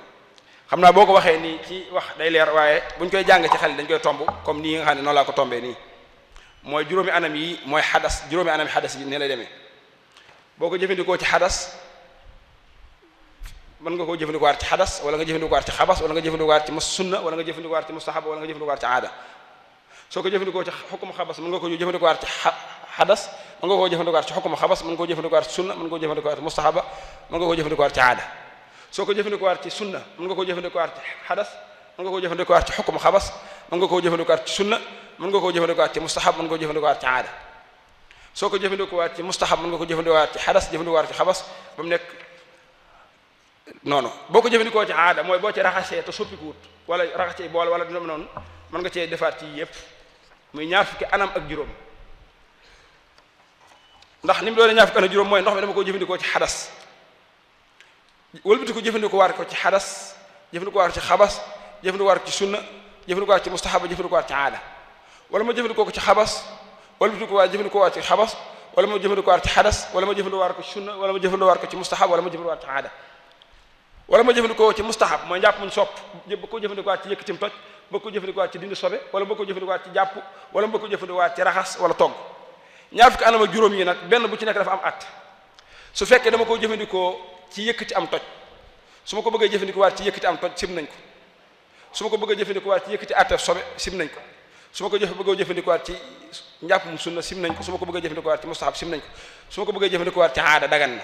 xam naa boo ko waxee nii ci wax day leer waaye buñ koy jàng ci xel dañ koy tomb comme nii nga xam ne noonu laa ko tombee nii mooy juróomi anam yi mooy xadas juróomi anam yi xadas yi ne lay demee boo ko jëfandikoo ci xadas mën nga koo jëfandikuwaat ci xadas wala nga jëfandikuwaat ci xabas wala nga jëfandikuwaat ci sunna wala nga jëfandikuwaat ci mustahab wala nga jëfandikuwaat ci aada soo ko jëfandikoo ci xukum xabas mën nga ko jëfandikuwaat ci xadas mën nga koo jëfandikuwaat ci xukum xabas mën nga koo jëfandikuwaat ci sunna mën nga koo jëfandikuwaat ci mustahaba mën nga koo jëfandikuwaat ci aada soo ko jëfandikuwaat ci sunna mën nga koo jëfandikuwaat ci xadas mën nga koo jëfandikuwaat ci xukum xabas mën nga koo jëfandikuwaat ci sunna mën nga koo jëfandikuwaat ci mustahab mën nga koo jëfandikuwaat ci aada soo ko jëfandikuwaat ci mustahab mën nga ko jëfandikuwaat ci xadas jëfandikuwaat ci xabas ba mu nekk noonu boo ko jëfandikoo ci aada mooy boo ci raxasee te soppikuwut wala raxasee boole wala dina noonu mën nga cee defaat ci yépp muy ñaar fukki anam ak juróom ndax ni mu doone ñaar fukki anam ak juróom mooy ndox mi dama ko jëfandikoo ci xadas wëlbati ko jëfandikoo waat ko ci xadas jëfandikoo waat ci xabas jëfandikoo waat ci sunna jëfandikoo waat ci mustahaba jëfandikoo waat ci aada wala ma jëfandikoo ko ci xabas wëlbati ko waat jëfandikoo waat ci xabas wala ma jëfandikoo waat ci xadas wala ma jëfandikoo waat ko ci sunna wala ma jëfandikoo waat ko ci mustahab wala ma jëfandikoo waat ci aada wala ma jëfandikoo ci mustahab mooy njàpp muñ sopp ba ko jëfandikoo ci yëkkatim toj ba ko jëfandikoo ci dindi sobe wala ba ko jëfandikoo ci jàpp wala ba ko jëfandikoo ci raxas wala togg ñaar fukki anam ak juróom yi nag benn bu ci nekk dafa am at su fekkee dama ko jëfandikoo ci yëkkati am toj su ma ko bëggee jëfandikoo waat ci yëkkati am toj sim nañ ko su ma ko bëggee jëfandikoo waat ci yëkkati attef sobe sim nañ ko su ma ko bëggee jëfandikoo waat ci njàppum sunna sim nañ ko su ma ko bëggee jëfandikoo waat ci mustahab sim nañ ko su ma ko bëggee jëfandikoo waat ci aada dagan na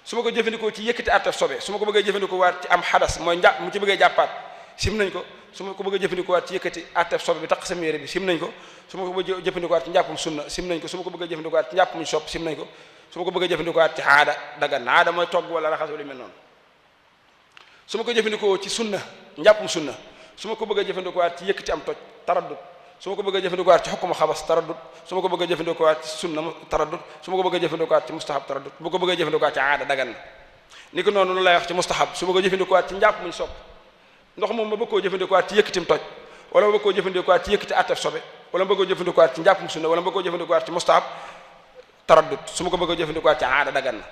su ma ko jëfandikoo ci yëkkati attef sobe su ma ko bëggee jëfandikoo waat ci am xadas mooy njàpp mu ci bëggee jàppaat sim nañ ko su ma ko bëggee jëfandikoo waat ci yëkkati attef sobe bi tax sama yére bi sim nañ ko su ma ko bëggee jëfandikoo waat ci njàppum sunna sim nañ ko su ma ko bëggee jëfandikoo waat ci njàpp muñ sopp sim nañ ko su ma ko bëggee jëfandikoo waat ci aada dagan na aada mooy togg wala raxas wala mel noonu su ma ko jëfandikoo ci sunna njàppum sunna su ma ko bëggee jëfandikoo waat ci yëkkati am toj taraddut su ma ko bëgg a jëfandikoo ci xukuma xabas taraddud su ma ko bëgg a jëfandikoo ci sunna taraddud su ma ko bëgg a jëfandikoo ci mustahab taraddud bu ko bëgg a jëfandikoo ci aada dagan na ni ko noonu lu lay wax ci mustahab su ma ko jëfandikoo ci njàpp muñ sopp ndox moom ma bëgg koo jëfandikoo ci yëkkatim toj wala ma bëgg koo jëfandikoo ci yëkkati attef sobe wala ma bëgg koo jëfandikoo ci njàppum sunna wala ma bëgg koo jëfandikoo ci mustahab taraddud su ma ko bëgg a jëfandikoo ci aada dagan na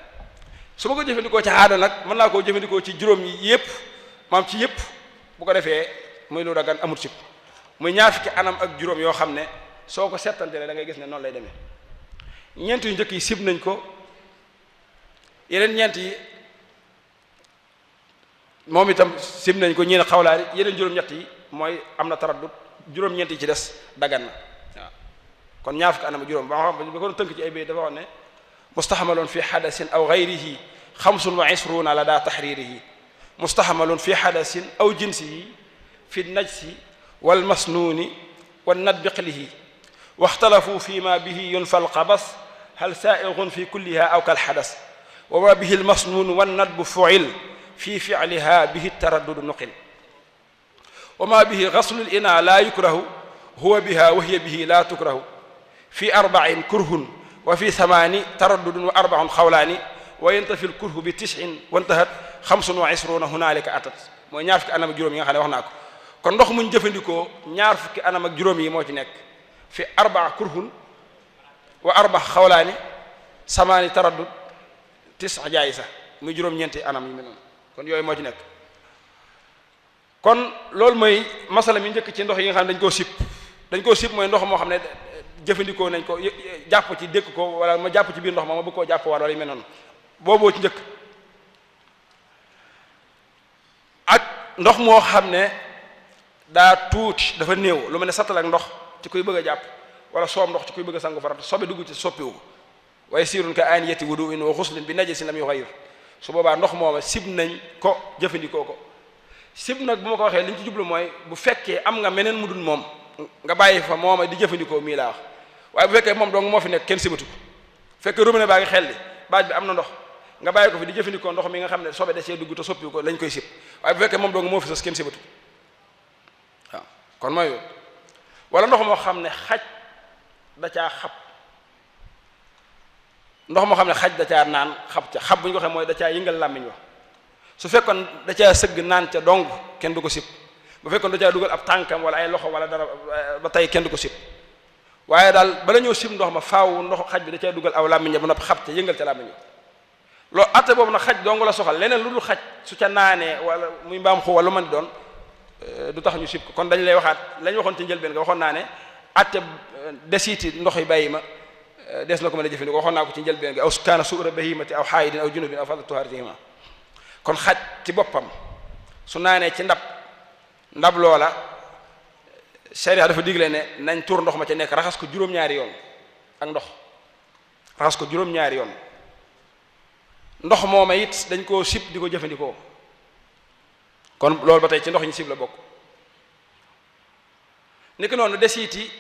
su ma ko jëfandikoo ci aada nag mën naa koo jëfandikoo ci juróom yi yëpp maam ci yëpp bu ko defee muy lu dagan amul sib muy ñaar fukki anam ak juróom yoo xam ne soo ko settantele da ngay gis ne noonu lay demee ñeent yu njëkk yi sib nañ ko yeneen ñeent yi moom itam sib nañ ko ñeen xawlaari yeneen juróom-ñett yi mooy am na taraddud juróom-ñeent yi ci des dagan na waaw kon ñaar fukki anam ak juróom ba ko doon tënk ci ay bay dafa wax ne mustaxamaloon fi xadasin aw gayrihi xamsun wa isruuna la daa taxriirihi mustaxamaloon fi xadasin aw jinsihi fi najsi wal masnuuni wa nadbiqlihi waxtalafu fi ma bihi yunfa alqabas hal saaigun fi kulliha aw kal xadas wa ma bihi almasnuun wa nadbu fuil fi ficliha bihi taraddudu nuqil wa ma bihi gaslu lina laa yukrahu huwa biha wa hiya bihi laa tukrahu fi arbacin kurhun wa fi thamaani taraddudun wa arbacun xawlaani wa yantafi lkurhu bi tisin wantahat xamsun wa isruuna hunaalika atat mooy ñaar fukki anam ak juróom yi nga xam ne wax naa ko kon ndox muñ jëfandikoo ñaar fukki anam ak juróom yi moo ci nekk fi arbaa kurhun wa arba xawlaani samaani taraddud tis jaayisa muy juróom-ñeenti anam yu mel noonu kon yooyu moo ci nekk kon loolu mooy masala mi njëkk ci ndox yi nga xam ne dañ koo sib mooy ndox moo xam ne jëfandikoo nañ ko jàpp ci dékk ko wala ma jàpp ci biir ndox ma bëgg koo jàpp wala yu mel noonu booboo ci njëkk ak ndox moo xam ne daa tuuti dafa néew lu mel ne sattal ak ndox ci kuy bëgg a jàpp wala soom ndox ci kuy bëgg a sangu farata sobe dugg ci soppiwu ko waaye siirun ka aaniyati wudu'in wa xuslin bi najasin lam yughayir su boobaa ndox mooma sib nañ ko jëfandikoo ko sib nag bu ma ko waxee li ñu ci jublu mooy bu fekkee am nga meneen mu dul moom nga bàyyi fa mooma di jëfandikoo mii laa wax waaye bu fekkee moom dong moo fi nekk kenn sibatu ko fekkee robinet baa ngi xel li baaj bi am na ndox nga bàyyi ko fi di jëfandikoo ndox mi nga xam ne sobe da cee dugg te soppiwu ko lañ koy sib waaye bu fekkee moom dong moo fi sas kenn sibatu waaw kon mooy wala ndox moo xam ne xaj da caa xab ndox moo xam ne xaj da caa naan xab bu ñu ko waxee mooy da caa yëngal làmmiñ wax su fekkoon da caa sëgg naan ca dong kenn du ko sib bu fekkoon da caa dugal ab tànkam wala ay loxo wala dara ba tey kenn du ko sib waaye daal bala ñëw sib ndox ma faaw ndox xaj bi da caa dugal aw làmmiñ ba noppi xab ca yëngal ca làmmiñ loolu atte boobu nag xaj dong la soxal leneen lu dul xaj su ca naanee wala muy mbaam xu wala lu mën di doon du tax ñu sib ko kon dañu lay waxaat la ñu waxoon ci njëlbeen nga waxoon naa ne atte desiiti ndox yi bàyyi ma des na ko mën a jëfandikoo waxoon naa ko ci njëlbeen gi aw kaana suura bahimati aw xaayidin aw junubin aw fadla tuharatihima kon xaj ci boppam su naanee ci ndab loola sharia dafa digle ne nañ tuur ndox ma ca nekk raxas ko juróom-ñaari yoon ak ndox raxas ko juróom-ñaari yoon ndox mooma it dañ koo sib di ko jëfandikoo kon loolu ba tey ci ndox ñu sib la bokk ni ki noonu desiiti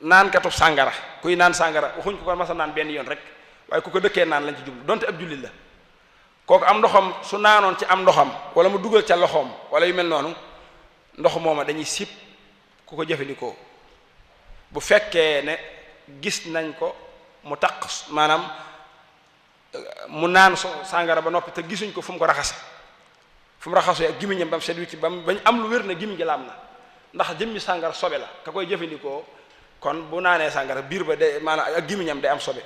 naankatu sàngara kuy naan sàngara waxuñ ko masa naan benn yoon rek waaye ku ko dëkkee naan lañ ci jublu donte ab jullit la kooku am ndoxam su naanoon ci am ndoxam wala mu dugal ca loxoom wala yu mel noonu ndox mooma dañuy sib ku ko jëfandikoo bu fekkee ne gis nañ ko mu taq maanaam mu naan sàngara ba noppi te gisuñ ko fu mu ko raxase fu mu raxasoo ak gimiñam ba mu set wi ci bañ am lu wér ne gimiñ gi laam na ndax jëmmi sàngara sobe la ka koy jëfandikoo kon bu naanee sàngara biir ba de maanaam ak gimiñam day am sobe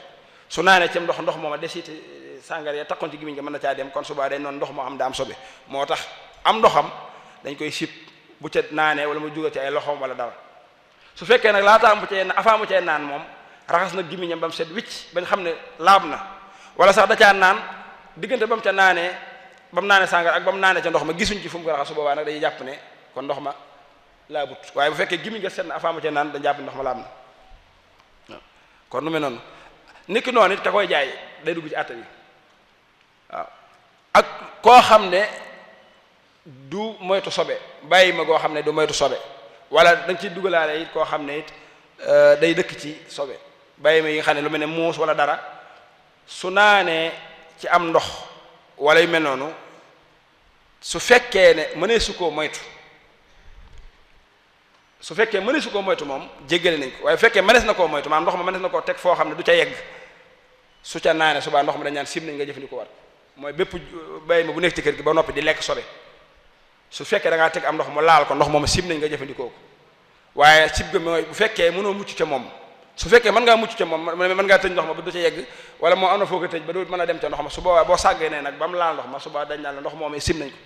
su naanee ci ndox mooma desiti sàngara ya taqoon ci gimiñ nga mën na caa dem kon subaa day noonu ndox moo xam daa am sobe moo tax am ndoxam dañ koy sib bu ca naanee wala mu jugal ci ay loxoom wala dara su fekkee nag laataa mu cee avant mu cee naan moom raxas na gimiñam ba mu set wicc bañ xam ne laab na wala sax da caa naan diggante ba mu ca naanee ba mu naanee sàngara ak ba mu naanee ca ndox ma gisuñ ci fu mu ko raxas su boobaa nag dañuy jàpp ne kon ndox ma laabut waaye bu fekkee gimiñ nga set na avant mu cee naan dañ jàpp ne ndox ma laab na waaw kon nu mel noonu niki noonu it ka koy jaay day dugg ci àtte bi waaw ak koo xam ne du moytu sobe bàyyi ma goo xam ne du moytu sobe wala da nga ciy dugalaale it koo xam ne it day dëkk ci sobe bàyyi ma yi nga xam ne lu mel ne muus wala dara su naanee ci am ndox wala yu mel noonu su fekkee ne mënee su koo moytu su fekkee mëneesu koo moytu moom jéggale nañ ko waaye bu fekkee mënees na koo moytu maanaam ndox ma mënees na koo teg foo xam ne du ca yegg su ca naane subaa ndox ma dañ naan sib nañ nga jëfandikoo war mooy bépp bàyyi ma bu nekk ci kër gi ba noppi di lekk sobe su fekkee da ngaa teg am ndox mu laal ko ndox moom sib nañ nga jëfandikoo ko waaye sib ga mooy bu fekkee mënoo mucc ca moom su fekkee mën ngaa mucc ca moom mën ngaa tëj ndox ma ba du ca yegg wala moo am na foo ko tëj ba du mën a dem ca ndox ma su boobaa boo sàggee ne nag ba mu laal ndox ma subaa dañ naan la ndox moomee sib nañ ko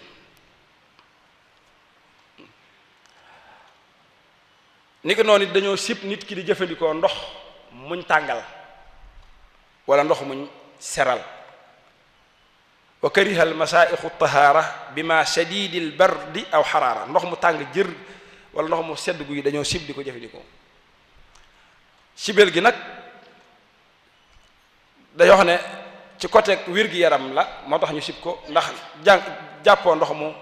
ni ko noonu it dañoo sib nit ki di jëfandikoo ndox muñ tàngal wala ndox muñ seral wa kariha al masaaixu tahaara bi ma shadidil bardi aw xaraara ndox mu tàng jër wala ndox mu sedd guy dañoo sib di ko jëfandikoo sibel gi nag day wax ne ci côté wér gi yaram la moo tax ñu sib ko ndax jàppoo ndox mu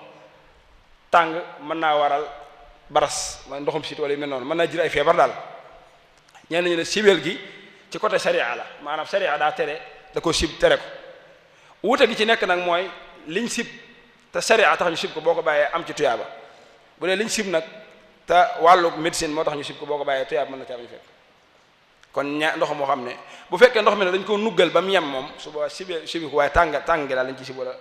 tàng mën naa waral baras mooy ndoxum sit wala yu mel noonu mën naa jir ay feebar daal ñenn ñu ne sibel gi ci côté sharia la maanaam sharia daa tere da ko sib tere ko wuute gi ci nekk nag mooy liñ sib te sharia tax ñu sib ko boo ko bàyyee am ci tuyaaba bu dee liñ sib nag te wàllu médecine moo tax ñu sib ko boo ko bàyyee tuyaaba mën na caa bañ fekk kon ndox moo xam ne bu fekkee ndox mi ne dañ ko nuggal ba mu yem moom su boobaa sibi ko waaye tàng gi daal lañ ci sib wala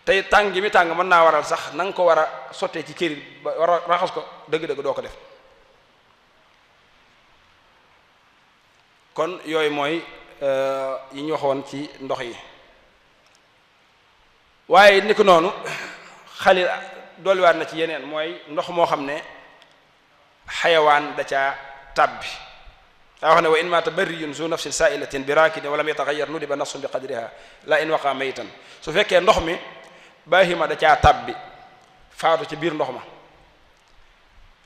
tey tàng gi mi tàng mën naa waral sax na nga ko war a sottee ci këri ba war a raxas ko dëgg-dëgg doo ko def kon yooyu mooy yi ñu waxoon ci ndox yi waaye ni ko noonu xalil dolliwaat na ci yeneen mooy ndox moo xam ne xayawaan da caa tàbbi daa wax ne wa in maata barriyun zu nafsin sa'ilatin bi raakidin walam yataxayyar nudiba nafsun bi qadriha la in waqa maytan su fekkee ndox mi baahima da caa tàbbi faatu ci biir ndox ma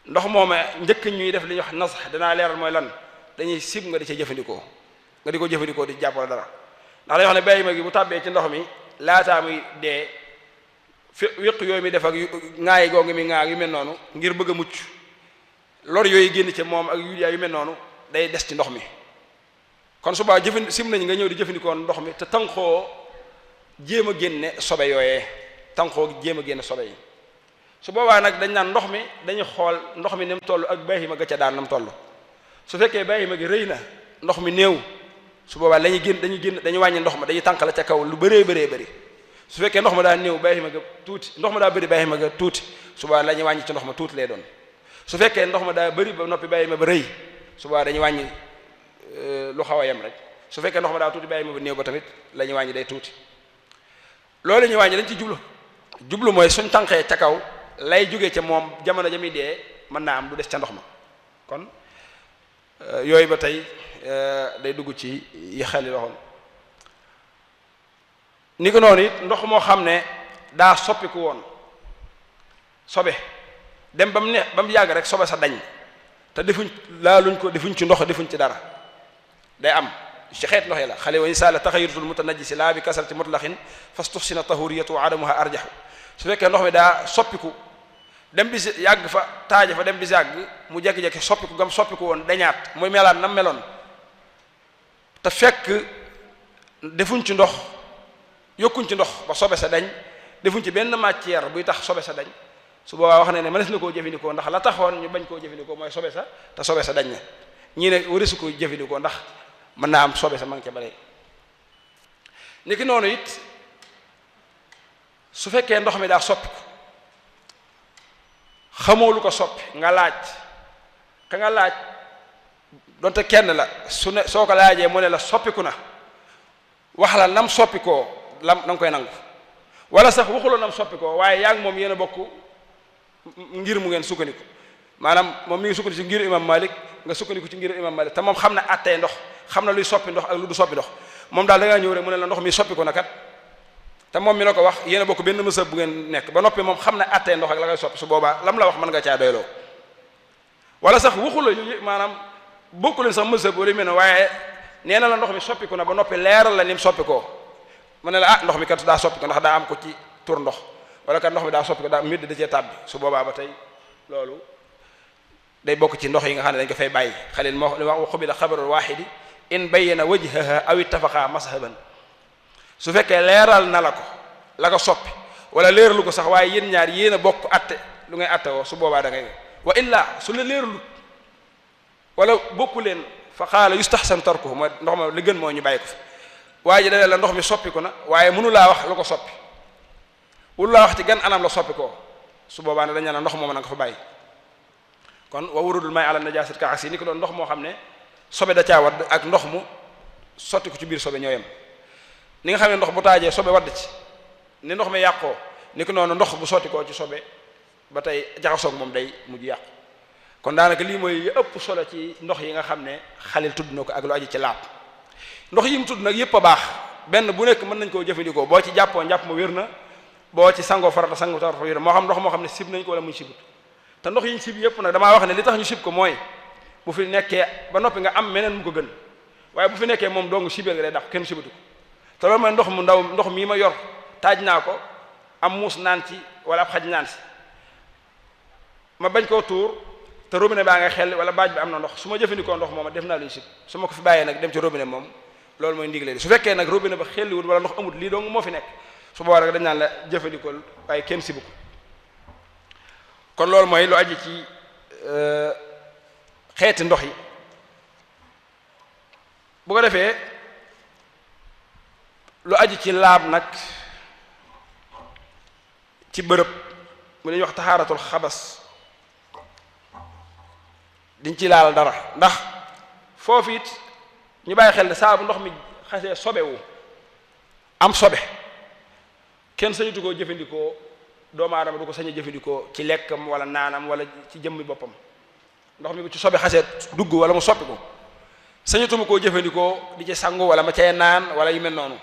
ndox mooma njëkk ñuy def li ñuy wax nasax danaa leeral mooy lan dañuy sib nga di ca jëfandikoo nga di ko jëfandikoo di jàppale dara ndax dañuy wax ne baahima gi bu tàbbee ci ndox mi laataa muy dee wéq yooyu mi def ak ŋaayi googu mi ŋaa yu mel noonu ngir bëgg a mucc lor yooyu génn ci moom ak yu mel noonu day des ci ndox mi kon subaa sim nañ nga ñëw di jëfandikoo ndox mi te tànqoo jéem a génne sobe yooyee tànqoo jéem a génne sobe yi su boobaa nag dañ naan ndox mi dañuy xool ndox mi ni mu toll ak baahima ga ca daan na mu toll su fekkee baahima gi rëy na ndox mi néew su boobaa dañuy wàññi ndox ma dañuy tànq la ca kaw lu bëree bëri su fekkee ndox ma daa néew baahima ga tuuti ndox ma daa bëri baahima ga tuuti su boobaa la ñuy wàññi ci ndox ma tuuti lay doon su fekkee ndox ma daa bëri ba noppi baahima ba rëy su boobaa dañuy wàññi lu xaw a yem rek su fekkee ndox ma daa tuuti baahima ba néew ba tamit la ñuy wàññi day tuuti loolu ñuy wàññi lañ ci jublu mooy suñ tànqee ca kaw lay jógee ca moom jamono jami dee mën naa am du des ca ndox ma kon yooyu ba tey day dugg ci yi xel yi waxoon ni ko noonu it ndox moo xam ne daa soppiku woon sobe dem ba mu yàgg rek sobe sa dañ te laaluñ ko defuñ ci ndox defuñ ci dara day am ci xeet ndox yi la xale wa insa taxayuratul mutanajjisi laa bi kasrati mutlaqin fastuxsina tahuriyatu wa adamuha arjahu su fekkee ndox mi daa soppiku dem bis yàgg fa taaje fa dem bis yàgg mu jekki-jekki soppiku gam soppiku woon dañaat muy melaat nam meloon te fekk defuñ ci ndox yokkuñ ci ndox ba sobe sa dañ defuñ ci benn matière buy tax sobe sa dañ su boobaa wax ne mënees na koo jëfandikoo ndax la taxoon ñu bañ koo jëfandikoo mooy sobe sa te sobe sa dañ na ñii ne warisu ko jëfandikoo ndax mën naa am sobe sa ma ngi ca bare ni ki noonu it su fekkee ndox mi daa soppiku xamoo lu ko soppi nga laaj ka nga laaj donte kenn la soo ko laajee mu ne la soppiku na wax la nam soppikoo lam na nga koy nangu wala sax waxuloo nam soppikoo waaye yaa ngi moom yéen a bokk ngir mu ngeen sukkandiku maanaam moom mi ngi sukkandiku ci ngiru imam Malik nga sukkandiku ci ngiru imam Malik te moom xam na attee ndox xam na luy soppi ndox ak lu du soppi ndox moom daal da ngaa ñëw rek mu ne la ndox mi soppiku na kat te moom mi la ko wax yéen a bokk benn mësëb bu ngeen nekk ba noppi moom xam na attee ndox ak la koy soppi su boobaa lam la wax mën nga caa doyloo wala sax waxula yu maanaam bokku leen sax mësëb wala yu mel ne waaye nee na la ndox mi soppiku na ba noppi leeral la ni mu soppikoo mu ne la ndox mi kat daa soppiku ndax daa am ko ci tur ndox wala kat ndox mi daa soppiku daa mbir da cee tàbbi su boobaa ba tey loolu day bokk ci ndox yi nga xam ne dañ ko fay bàyyi xalil moo li wax xubila xabarul waaxidi in bayyana wajhaha aw ittafaqa mashaban su fekkee leeral na la ko la ko soppi wala leeralu ko sax waaye yéen ñaar yéen a bokk atte lu ngay atte woo su boobaa da ngay wa illa su la leerul wala bokku leen fa qaala yustahsan tarkuhu mooy ndox ma li gën moo ñu bàyyi ko fi waaye ji dane la ndox mi soppiku na waaye mënu laa wax lu ko soppi wulu laa wax ci gan anam la soppi ko su boobaa ne dañ naan ndox moom na nga fa bàyyi kon wa wurudul may ala najaasit ka asi ni ko doon ndox moo xam ne sobe da caa wadd ak ndox mu sotti ko ci biir sobe ñooyam ni nga xam ne ndox bu taajee sobe wadd ci ni ndox mi yàqoo ni ko noonu ndox bu sotti koo ci sobe ba tey jaxasoog moom day mujj yàqu kon daanaka lii mooy ëpp solo ci ndox yi nga xam ne xalil tudd na ko ak lu aji ci laab ndox yi mu tudd nag yëpp a baax benn bu nekk mën nañ koo jëfandikoo boo ci jàppoo njàpp ma wér na boo ci sangoo farata sango farata wér na moo xam ndox moo xam ne sib nañ ko wala muñ sibut te ndox yi ñu sib yëpp nag damaa wax ne li tax ñu sib ko mooy bu fi nekkee ba noppi nga am meneen mu ko gën waaye bu fi nekkee moom dong sibeel nga day dàq kenn sibatu ko te loolu mooy ndox mu ndaw ndox mii ma yor taaj naa ko am muus naan ci wala ab xaj naan si ma bañ koo tuur te robinet baa nga xel wala baaj bi am na ndox su ma jëfandikoo ndox moom def naa luy sib su ma ko fi bàyyee nag dem ci robinet moom loolu mooy ndigle su fekkee nag robinet ba xelliwul wala ndox amut lii dong moo fi nekk su boobaa rek dañ naan la jëfandikoo waaye kenn sibu ko kon loolu mooy lu aji ci xeeti ndox yi bu ko defee lu aji ci laab nag ci bërëb mu dañuy wax taxaaratul xabas diñ ci laal dara ndax foofu it ñu bàyyi xel ne saa bu ndox mi xasee sobewu am sobe kenn sañutu koo jëfandikoo doomu aadama du ko sañ a jëfandikoo ci lekkam wala naanam wala ci jëmmi boppam ndox mi bu ci sobe xasee dugg wala mu soppi ko sañutuma koo jëfandikoo di ci sangu wala ma cay naan wala yu mel noonu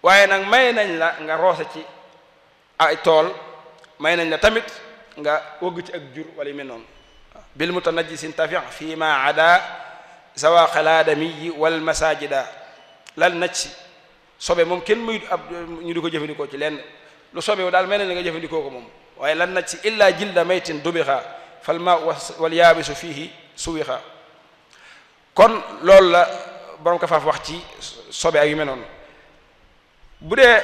waaye nag may nañ la nga roose ci ay tool may nañ la tamit nga wëgg ci ak jur wala yu mel noonu bil mutanajjisin tafi fi ma ada zawaqal adami wal masajida lal naj si sobe moom kenn muy ab ñu di ko jëfandikoo ci lenn lu sobe daal may nañ la nga jëfandikoo ko moom waaye lan naj si illa jilda maytin dubixa fal ma wal yaabisu fihi suwixa kon loolu la borom ka faaf wax ci sobe ak yu mel noonu bu dee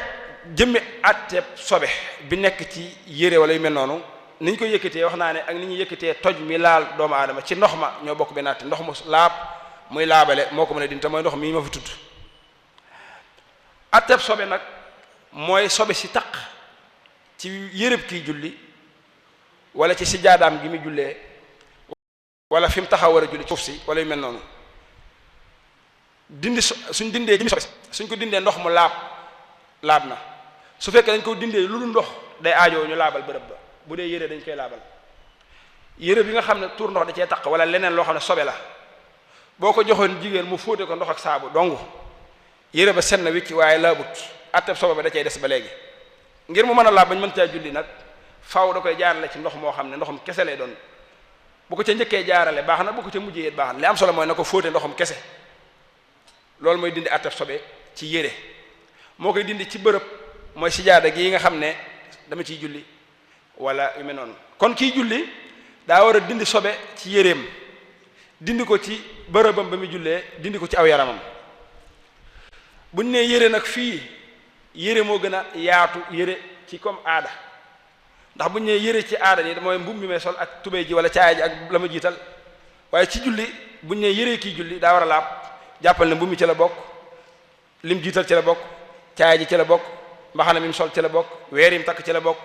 jëmmi àtteeb sobe bi nekk ci yére wala yu mel noonu ni ñu ko yëkkatee wax naa ne ak ni ñu yëkkatee toj mi laal doomu aadama ci ndox ma ñoo bokk benn àtte ndox mu laab muy laabale moo ko mën a dindi te mooy ndox mii ma fi tudd àtteeb sobe nag mooy sobe si taq ci yërëb kiy julli wala ci sijaadaam gi muy jullee wala fi mu taxaw war a julli suuf si wala yu mel noonu dindi suñ dindee jëmmi sobe suñ ko dindee ndox mu laab na su fekkee dañ ko dindee lu dul ndox day aajoo ñu laabal bërëb ba bu dee yére dañ koy laabal yére bi nga xam ne tuur ndox da cee taq wala leneen loo xam ne sobe la boo ko joxoon jigéen mu fóote ko ndox ak saabu dong yére ba set na wicc waaye laabut atteb sobe ba da cay des ba léegi ngir mu mën a laab bañ mën caa julli nag faaw da koy jaarale ci ndox moo xam ne ndoxum kese lay doon bu ko ca njëkkee jaarale baax na bu ko ca mujjee baax na li am solo mooy na ko fóote ndoxum kese loolu mooy dindi atteb sobe ci yére moo koy dindi ci bërëb mooy sijaada gi nga xam ne dama ciy julli wala yu mel noonu kon kiy julli daa war a dindi sobe ci yéreem dindi ko ci bërëbam ba muy jullee dindi ko ci aw yaramam buñ nee yére nag fii yére moo gën a yaatu yére ci comme aada ndax buñ nee yére ci aada ni mooy mbubb mi may sol ak tubéy ji wala caaya ji ak la ma jiital waaye ci julli buñ nee yére kiy julli daa war a laab jàppal ne mbubb mi ci la bokk lim jiital ci la bokk caaya ji ci la bokk mbaxana mi mu sol ci la bokk weer yi mu takk ci la bokk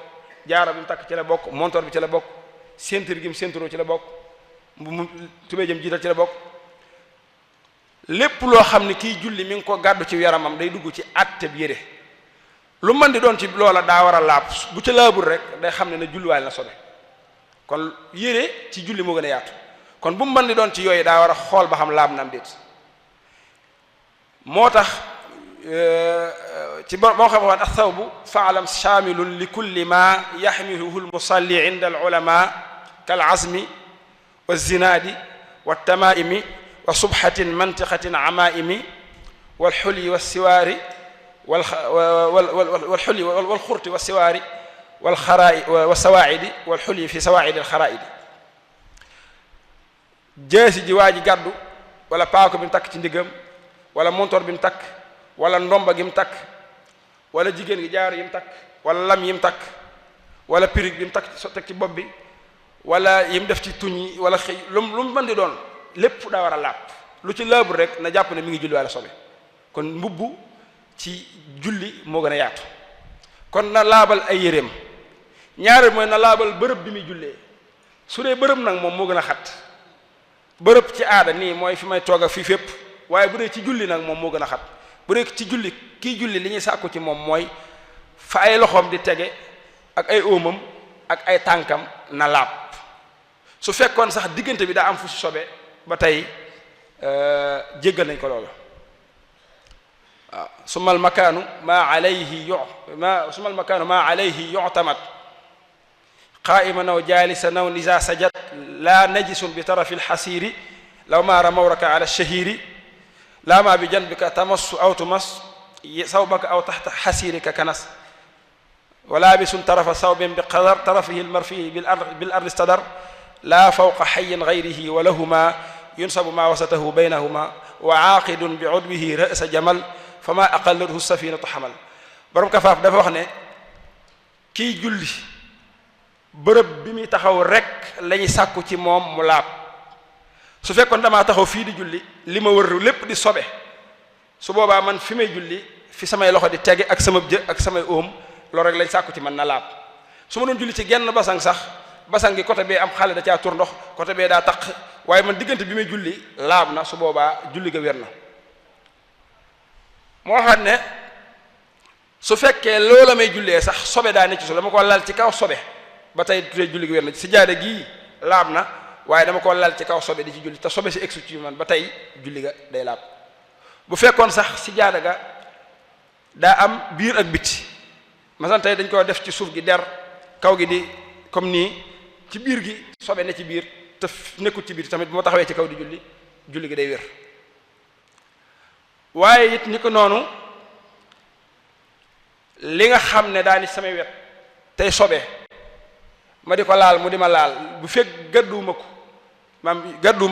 jaaro bi mu takk ci la bokk montor bi ci la bokk ceinture gi mu ceinture ci la bokk mu tubéy jëm jiital ci la bokk lépp loo xam ne kiy julli mi ngi ko gàddu ci yaramam day dugg ci àtteb yére lu mën di doon ci loola daa war a laab bu ca laabul rek day xam ne na julliwaale na sobe kon yére ci julli moo gën a yaatu kon bu mu mën di doon ci yooyu daa war a xool ba xam laab na am déet moo tax ci moo xam waan athawbu faalam shaamilun li kulli ma yaxmiluhu lmusalli inda alulama kal azmi wa zinaadi wa tamaimi wa subhatin mantiqatin amaimi walxulyi walsiwaari walxulyi walxurti walsiwaari walsawaidi walxulyi fi sawaidi alxaraidi jeesi ji waa ji gàddu wala paako bi mu takk ci ndigam wala montor bi mu takk wala ndomba gi mu takk wala jigéen gi jaar yi mu takk wala lam yi mu takk wala pirig bi mu takk teg ci bopp bi wala yim def ci tuñ yi wala xëy lu mu mën di doon lépp daa war a laab lu ci laabul rek na jàpp ne mi ngi julli wala sobe kon mbubb ci julli moo gën a yaatu kon na laabal ay yéreem ñaareel mooy na laabal bërëb bi muy jullee su dee bërëb nag moom moo gën a xat bërëb ci aada nii mooy fi may toog ak fii fépp waaye bu dee ci julli nag moom moo gën a xat bu dee ci julli kii julli li ñuy sàkku ci moom mooy fa ay loxoom di tege ak ay óomam ak ay tànkam na laab su fekkoon sax diggante bi daa am fu si sobe ba tey jéggal nañ ko loolu waaw sumal makaanu maa alayhi yu'tamad qaa'iman aw jaalisan aw iza sajad laa najisun bi tarafi alxasiiri law maara mawraka ala alshahiri laa ma bi janbika tamassu aw tumas sawbaka aw taxta xasiirika kanas wala bisun tarafa sawbin bi qadar tarafihi almarfihi bil ardi istadar laa fawqa xayin gayrihi wa lahuma yunsabu ma wasatahu baynahuma wa aaqidun bi udwihi ra'sa jamal fa ma aqallathu safinatu xamal borom kafaaf dafa wax ne kiy julli bërëb bi muy taxaw rek lañuy sàkku ci moom mu laab su fekkoon damaa taxaw fii di julli li ma wër lépp di sobe su boobaa man fi may julli fi samay loxo di tege ak sama jë ak samay óom loolu rek lañ sàkku ci man na laab su ma doon julli ci genn basang sax basang gi côté bee am xale da caa tur ndox côté bee daa taq waaye man diggante bi may julli laab na su boobaa julli ga wér na moo xam ne su fekkee loola may jullee sax sobe daa ne ci su dama ko lal ci kaw sobe ba tey tuddee julli gi wér na si jaada gii laab na waaye dama ko lal ci kaw sobe di ci julli te sobe si egsu ci man ba tey julli ga day laab bu fekkoon sax si jaada ga daa am biir ak biti masan tey dañ ko def ci suuf gi der kaw gi di comme nii ci biir gi sobe ne ci biir te nekkul ci biir tamit bu ma taxawee ci kaw di julli julli gi day wér waaye it ni ko noonu li nga xam ne daa ni samay wet tey sobe ma di ko laal mu di ma laal bu fekk gàdduwuma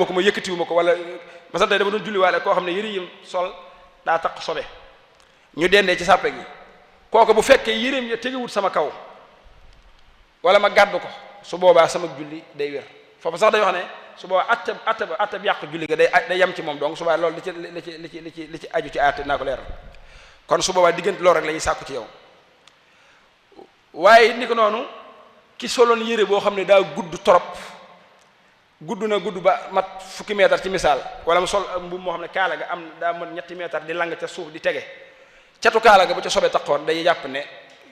ko ma yëkkatiwuma ko wala masan tey dama doon julli waale koo xam ne yëri yim sol daa taq sobe ñu dendee ci sàppe gi kooku bu fekkee yëreem ya tegewut sama kaw wala ma gàddu ko su boobaa sama julli day wér foofu sax day wax ne su boobaa atte bi yàq julli ga day yem ci moom donc su boobaa loolu li ci aju ci atte naa ko leeral kon su boobaa diggante loolu rek la ñuy sàkku ci yow waaye ni ko noonu ki soloon yére boo xam ne daa gudd trop gudd ba mat fukki meetar ci misaal wala mu sol mbubb moo xam ne kaala ga am daa mat ñetti meetar di lang ca suuf di tege catu kaala ga bu ca sobe taqoon day jàpp ne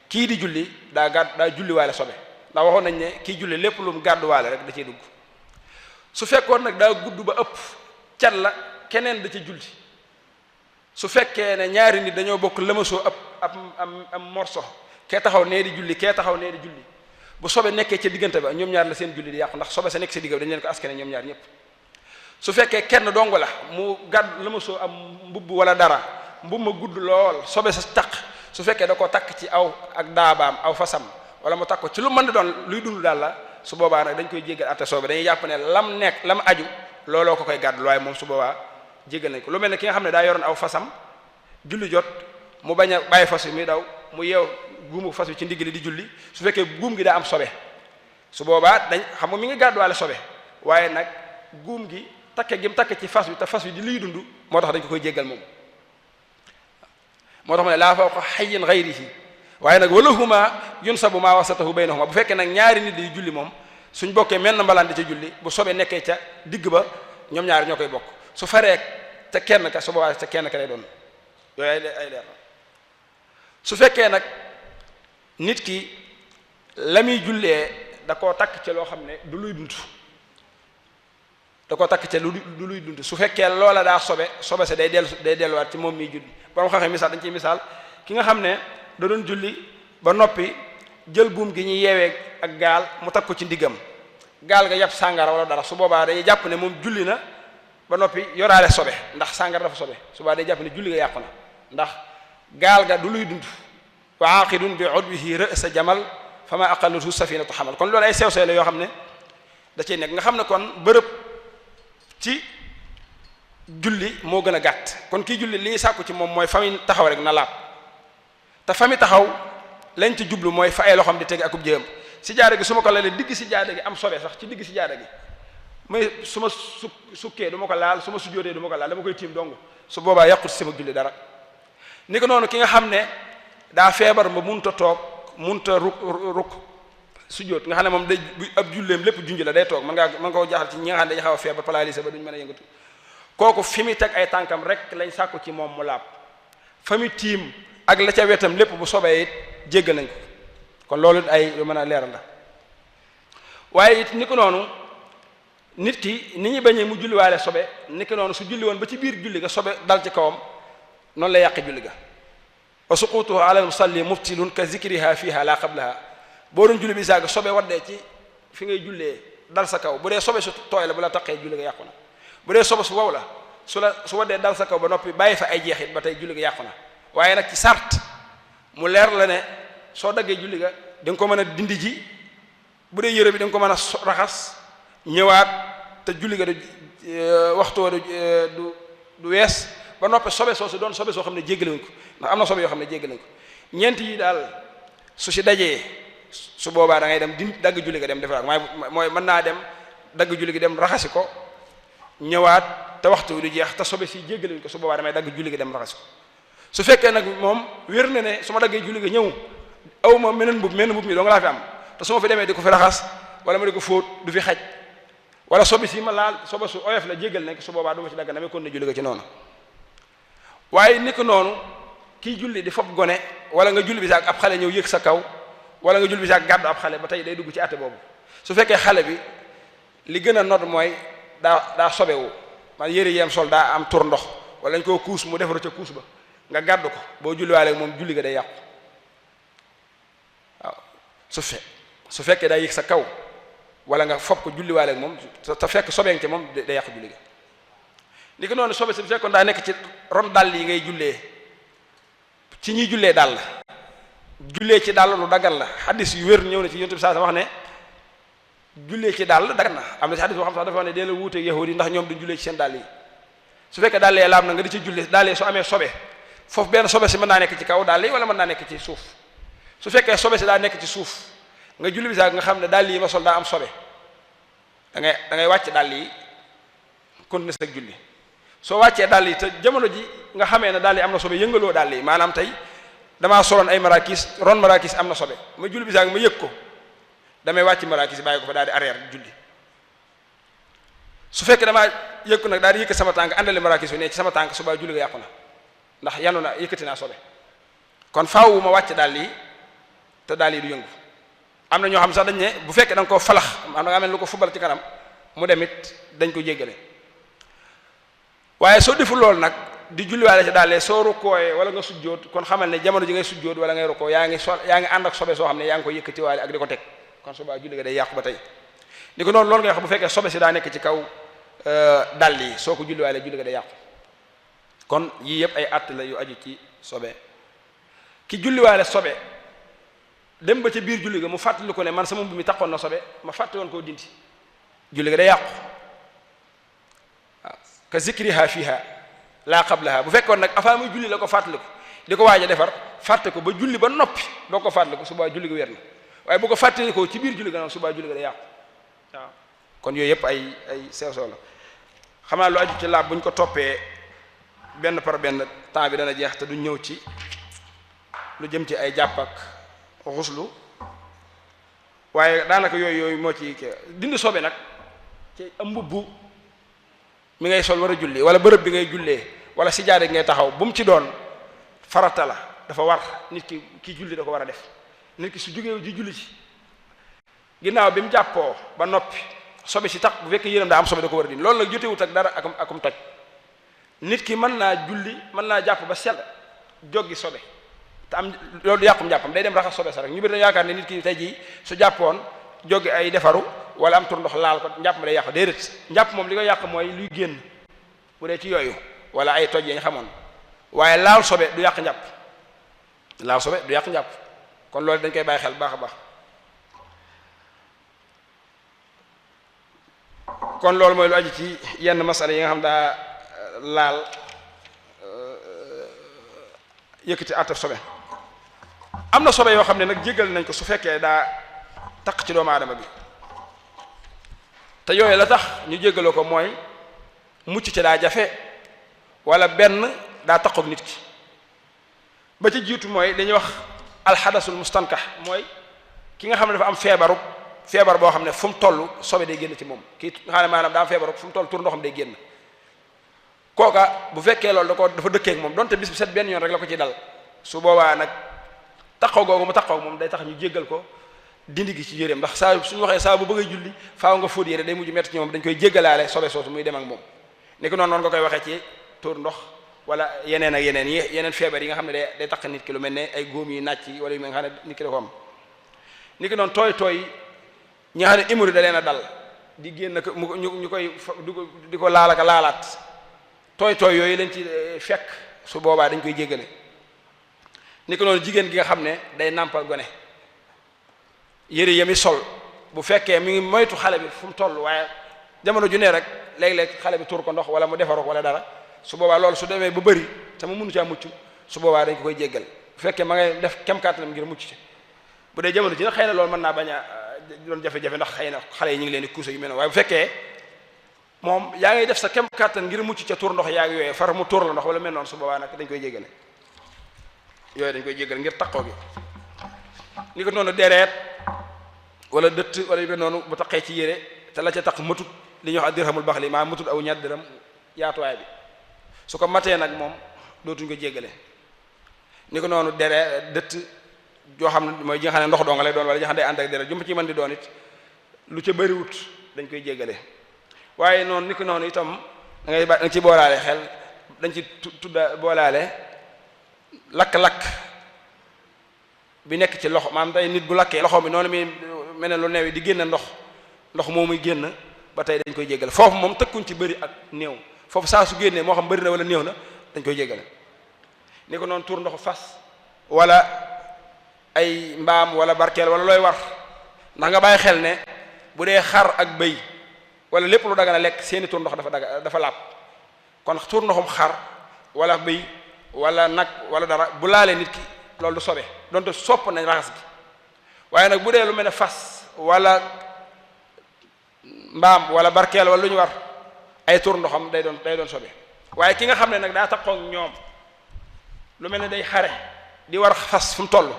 kii di julli daa julli waale sobe ndax waxoon nañ ne kii julli lépp lu mu gàdduwaale rek da cee dugg su fekkoon nag daa gudd ba ëpp cat la keneen da ca julli su fekkee ne ñaari nit dañoo bokk lëmasoo am morso kee taxaw nee di julli kee taxaw nee di julli bu sobe nekkee ca diggante ba ñoom ñaar la seen julli di yàqu ndax sobe sa nekk sa digga dañ leen ko askane ñoom ñaar ñëpp su fekkee kenn dong la mu gàdd lëmasoo am mbubb wala dara mbubb ma gudd lool sobe sa taq su fekkee da ko takk ci aw ak daabaam aw fasam wala mu takk ko ci lu mën di doon luy dund daal la su boobaa nag dañ koy jéggal atte soobe dañuy jàpp ne lam aju looloo ko koy gàddul waaye moom su boobaa jéggal nañ ko lu mel ne ki nga xam ne daa yoroon aw fasam julli jot mu bañ a bàyyi fas wi muy daw mu yeew guumu fas wi ci ndigg li di julli su fekkee guum gi daa am sobe su boobaa dañ xam nga mi ngi gàdduwaale sobe waaye nag guum gi takke gi mu takke ci fas wi te fas wi di liy dund moo tax dañ ko koy jéggal moom moo tax ma ne laa fawqa hayyin ghayrihi waaye nag walahuma yunsabu ma wasatahu baynahuma bu fekkee nag ñaari nit di julli moom suñ bokkee menn mbalaan di ca julli bu sobe nekkee ca digg ba ñoom ñaari ñoo koy bokk su faree te kenn ka su boobaa te kenn ka lay doon yooyu ay leer su fekkee nag nit ki la muy jullee da koo takk ca loo xam ne du luy dund da koo takk ca du luy dund su fekkee loola daa sobe sa day delluwaat ci moom miy julli borom xam-xam misaal dañ ciy misaal ki nga xam ne da doon julli ba noppi jël buum gi ñuy yeewee ak gaal mu takk ko ci ndiggam gaal ga yàpp sàngara wala dara su boobaa day jàpp ne moom julli na ba noppi yoraale sobe ndax sàngara dafa sobe su boobaa day jàpp ne julli ga yàqu na ndax gaal ga du luy dund wa aaqidun bi udwihi ra'sa jamal fa ma aqallathu safinatu xamal kon loolu ay sew-sew la yoo xam ne da cay nekk nga xam ne kon bërëb ci julli moo gën a gàtt kon kii julli li ñuy sàkku ci moom mooy fa muy taxaw rek na laab te fa muy taxaw lañ ci jublu mooy fa ay loxoom di teg akub jëm sijaada gi su ma ko lalee digg sijaada gi am sobe sax ci digg sijaada gi may su ma sukkee du ma ko laal su ma sujjóotee du ma ko laal dama koy tiim dong su boobaa yàqut sama julli dara ni ko noonu ki nga xam ne daa feebar ba munta toog munta ruk sujjóot nga xam ne moom day ab julleem lépp junj la day toog mën nga koo jaaxal ci ñi nga xam ne dañu xaw a feebar paralysé ba duñ mën a yëngatu kooku fi mu teg ay tànkam rek lañ sàkku ci moom mu laab fa mu tiim ak la ca wetam lépp bu sobee it jéggal nañ ko kon loolu ay lu mën a leeral la waaye it ni ko noonu nit ki ni ñu bañee mu julliwaale sobe ni ko noonu su julli woon ba ci biir julli ga sobe dal ci kawam noonu lay yàqi julli ga wa suqutuhu ala al musalli mubtilun ka zikriha fiha la qablaha boo doon julli bi saaga sobe waddee ci fi ngay jullee dal sa kaw bu dee sobe su tooy la bu la taqee julli ga yàqu na bu dee sobe su wow la su waddee dal sa kaw ba noppi bàyyi fa ay jeexit ba tey julli ga yàqu na waaye nag ci sart mu leer la ne soo daggee julli ga da nga ko mën a dindi ji bu dee yére bi da nga ko mën a raxas ñëwaat te julli ga waxtu wa du wees ba noppi sobe soosu doon sobe soo xam ne jéggale ko ndax am na sobe yoo xam ne jéggale ko ñeent yi daal su si dajee su boobaa da ngay dem di dagg julli ga dem defaraat mooy mën naa dem dagg julli gi dem raxasi ko ñëwaat te waxtu wi du jeex te sobe si jéggale ko su boobaa damay dagg julli gi dem raxasi ko su fekkee nag moom wér na ne su ma daggee julli ga ñëw aw ma menn mbub mi doo nga laa fi am te su ma fi demee di ko fi raxas wala ma di ko fóot du fi xaj wala sobi si ma laal soba su oyof la jéggal nekk su boobaa du ma ci dagg damay kon ne julli ga ci noonu waaye ni ko noonu kii julli di fob gone wala nga julli bi saak ab xale ñëw yëg sa kaw wala nga julli bi saak gàddu ab xale ba tey day dugg ci àtte boobu su fekkee xale bi li gën a nodd mooy daa sobewu man yëre yem sol daa am tur ndox wala dañ koo kuus mu defaru ca kuus ba nga gàddu ko boo julliwaale moom julli ga day yàqu waaw su fekkee daa yëg sa kaw wala nga fob ko julliwaale ak moom te fekk sobeen ci moom day yàqu julli ga ni ko noonu sobe si bu fekkoon daa nekk ci ron dàll yi ngay jullee ci ñuy jullee dàll jullee ci dàll lu daggan la xaddis yu wér ñëw na ci yonent bi saa wax ne jullee ci dàll daggan na am na ci xaddis boo xam sax dafa wax ne dee la wuuteeg yahudi yi ndax ñoom duñ jullee ci seen dàll yi su fekkee dàll yi laab na nga di ci jullee dàll yi soo amee sobe foofu benn sobe si mën naa nekk ci kaw dàll yi wala mën naa nekk ci suuf su fekkee sobe si daa nekk ci suuf nga julli bi sax nga xam ne dàll yi ma sol daa am sobe da ngay wàcc dàll yi continuer sa julli soo wàccee dàll yi te jamono ji nga xamee ne dàll yi am na sobe yëngaloo dàll yi maanaam tey damaa soloon ay marakis ron marakis am na sobe ma julli bi sax ma yëg ko damay wàcc marakis bàyyi ko fa daal di arrière julli su fekkee damaa yëg ko nag daal di yëkkat sama tànk àndale marakis bi ne ci sama tànk subaa julli ga yàqu na ndax yanu na yëkkati naa sobe kon faaw ma wàcc dàll yi te dàll yi du yëngu am na ñoo xam sax dañ ne bu fekkee da nga koo falax am na nga mel lu ko fubal ci kanam mu dem it dañ ko jéggale waaye soo deful loolu nag di julliwaale ci daalee soo rukkooyee wala nga sujjóot kon xamal ne jamono ji ngay sujjóot wala ngay rukkoo yaa ngi ànd ak sobe soo xam ne yaa ngi ko yëkkatiwaale ak di ko teg kon subaa julli ga day yàqu ba tey ni ko noonu loolu ngay wax bu fekkee sobe si daa nekk ci kaw dàll yi soo ko julliwaale julli ga day yàqu kon yii yëpp ay att la yu aju ci sobe ki julliwaale sobe dem ba ca biir julli ga mu fàttali ko ne man sama mbubb mi taxoon na sobe ma fàtte woon koo dindi julli ga day yàqu waaw ka zikriha fiha laa qablaha bu fekkoon nag avant muy julli la ko fàttali ko di ko waaj a defar fàtte ko ba julli ba noppi doo ko fàttali ko subaa julli ga wér na waaye bu ko fàttali ko ci biir julli ga noonu subaa julli ga day yàqu waaw kon yooyu yëpp ay sew sew la xam naa lu aju ci laab bu ñu ko toppee benn par benn temps bi dana jeex te du ñëw ci lu jëm ci ay jàpp ak xuslu waaye daanaka yooyu moo ci dindi sobe nag ci am mbubb mi ngay sol war a julli wala bërëb bi ngay jullee wala sijaade ngay taxaw bu mu ci doon farata la dafa war nit ki julli da ko war a def nit ki su jógee di julli ci ginnaaw bi mu jàppoo ba noppi sobe si tax bu fekkee yéram daa am sobe da ko war a dindi loolu nag jotewut ak dara akum toj nit ki mën naa julli mën naa jàpp ba sell joggi sobe te am loolu du yàqum jàppam day dem raxas sobe sa rek ñu bëri dañu yaakaar ne nit ki tey jii su jàppoon joggi ay defaru wala am tur ndox laal ko njàpp ma day yàq déedéet njàpp moom li koy yàq mooy luy génn bu dee ci yooyu wala ay toj yañ xamoon waaye laal sobe du yàq njàpp laal sobe du yàq njàpp kon loolu dañ koy bàyyi xel baax a baax kon loolu mooy lu aju ci yenn masala yi nga xam daa laal yëkkati àttaf sobe am na sobe yoo xam ne nag jéggal nañ ko su fekkee daa taq ci doomu aadama bi te yooyu la tax ñu jéggaloo ko mooy mucc ci daa jafe wala benn daa taqoog nit ki ba ci jiitu mooy dañuy wax alxadasul mustankax mooy ki nga xam ne dafa am feebar boo xam ne fu mu toll sobe day génn ci moom kii nga xam ne maanaam daa am feebaru fu mu toll tur ndoxam day génn kooka bu fekkee loolu dafa dëkkee ak moom donte bis bi set benn yoon rek la ko ci dal su boobaa nag taqaw googu mu taqaw moom day tax ñu jéggal ko dindi gi ci yéreem ndax saa suñu waxee saa bu bëggee julli faaw nga fóot yére day mujj metti ci moom dañ koy jéggalaale sobe soosu muy dem ak moom ni ko noonu nga koy waxee ci tuur ndox wala yeneen ak yeneen feebar yi nga xam ne day taq nit ki lu mel ne ay góom yi nàcc yi wala yu mel nga xam ne nit ki da ko am ni ki noonu tooy ñi nga xam ne imuri da leen a dal di génn ko ñu koy di ko laalaka laalaat tooy yooyu leen ci fekk su boobaa dañ koy jéggale ni ko noonu jigéen gi nga xam ne day nàmpal gone yëre yami sol bu fekkee mi ngi moytu xale bi fu mu toll waaye jamono ju ne rek léeg-léeg xale bi tuur ko ndox wala mu defaru wala dara su boobaa loolu su demee ba bëri te mu mënu caa mucc su boobaa dañ ko koy jéggal bu fekkee ma ngay def kem kàttanam ngir mucc ci bu dee jamono ji nag xëy na loolu mën naa bañ a doon jafe-jafe ndax xëy na xale yi ñu ngi leen di kuuse yu mel ne waaye bu fekkee moom yaa ngay def sa kem kàttan ngir mucc ca tuur ndox yaa ngi yooyee far mu tuur la ndox wala mel noonu su boobaa nag dañ koy jéggale yooyu dañ koy jéggal ngir taqoo gi ni ko noonu dereet wala dëtt wala yu mel noonu bu taqee ci yére te la ca taq matut li ñuy wax dirhamul baxli maa matut aw ñaar dërëm yaatuwaay bi su ko matee nag moom dootuñ ko jéggale ni ko noonu dëtt joo xam ne mooy ji nga xam ne ndox doo nga lay doon wala ji nga xam ne day ànd ak deret ju mu ci mën di doon it lu ca bëriwut dañ koy jéggale waaye noonu ni ko noonu itam da nga ci boolaale xel dañ ci tudda boolaale lakk-lakk bi nekk ci loxo maanaam tey nit bu lakkee loxo bi noonu mi mel ne lu neew di génn ndox moo muy génn ba tey dañ koy jéggale foofu moom tëkkuñ ci bëri ak néew foofu saa su génnee moo xam bëri na wala néew na dañ koy jéggale ni ko noonu tuur ndoxu fas wala ay mbaam wala barkeel wala looy war ndax nga bàyyi xel ne bu dee xar ak bëy wala lépp lu dagana lekk seeni tuur ndox dafa laab kon tuur ndoxum xar wala bëy wala nag wala dara bu laalee nit ki loolu du sobe donte sopp nañ raxas gi waaye nag bu dee lu mel ne fas wala mbaam wala barkeel wala lu ñu war ay tuur ndoxam day doon sobe waaye ki nga xam ne nag daa taxaw ñoom lu mel ne day xare di war fas fu mu toll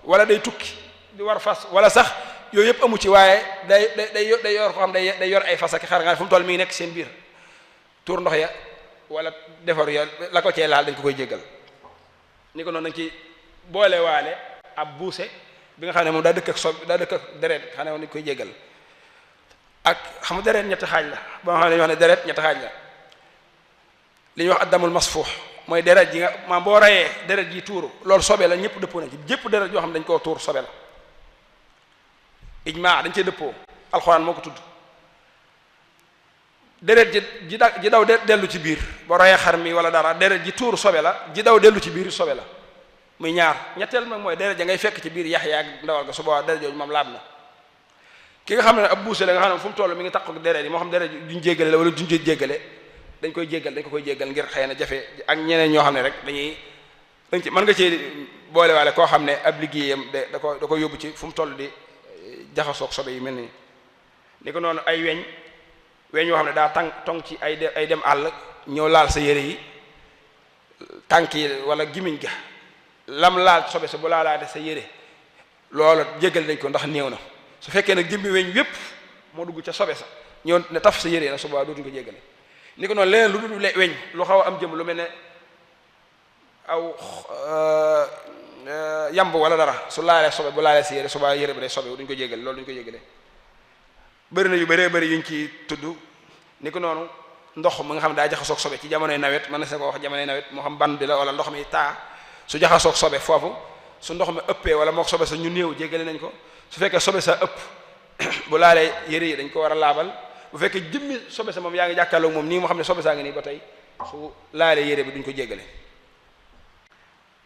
wala day tukki di war fas wala sax yooyu yëpp amu ci waaye day yor ko xam day yor ay fas ak xar nga fu mu toll mi ngi nekk seen biir tuur ndox ya wala defar ya la ko cee laal dañ ko koy jéggal ni ko noonu dañ ci boole waale ab buuse bi nga xam ne moom daa dëkk ak deret xam ne moom dañ koy jéggal ak xam nga deret ñetti xaaj la ba nga xam ne dañuy wax ne deret ñetti xaaj la li ñuy wax addamul masfuux mooy deret ji nga maam boo rayee deret ji tuuru loolu sobe la ñëpp dëppoo nañ ci jëpp deret yoo xam ne dañ koo tuur sobe la ijmaa dañ cee dëppoo alxuraan moo ko tudd deret ji daw dellu ci biir boo rayee xar mi wala dara deret ji tuuru sobe la ji daw dellu ci biir sobe la muy ñaar ñetteel nag mooy deret ja ngay fekk ci biir yax yaag ndawal ga su boobaa deret jooju moom laab na ki nga xam ne ab buuse la nga xam ne fu mu toll mi ngi takk deret yi moo xam deret duñ jéggale la wala duñ jéggale dañ koy koy jéggal ngir xëy na jafe ak ñeneen ñoo xam ne rek dañ ci mën nga ci boolewaale koo xam ne ab liggéeyam da ko yóbbu ci fu mu toll di jaxasoog sobe yi mel ni ni ko noonu ay weñ yoo xam ne daa tong ci ay dem àll ñëw laal sa yére yi tànk yi wala gimiñ ga lam laal sobe sa bu laalaate sa yére loolu jéggal dañ ko ndax néew na su fekkee nag jëmbi weñ yépp moo dugg ca sobe sa ñëw ne taf sa yére nag su boobaa dootuñ ko jéggale ni ko noonu leneen lu dul weñ lu xaw a am jëm lu mel ne aw yamb wala dara su laalee sobe bu laalee si yére suba yére bi day sobe duñ ko jéggale loolu duñ ko jéggale bëri na yu bëree bëri yuñ ci tudd ni ko noonu ndox mu nga xam ne daa jaxasoog sobe ci jamonoy nawet mën na ko wax jamonoy nawet moo xam ban bi la wala ndox mi taa su jaxasoog sobe foofu su ndox mi ëppee wala moo sobe sa ñu néew jéggale nañ ko su fekkee sobe sa ëpp bu laalee yére yi dañ ko war a laabal bu fekkee jëmmi sobe sa moom yaa ngi jàkkaarloog moom nii moo xam ne sobe saa ngi nii ba tey su laalee yére bi duñ ko jéggale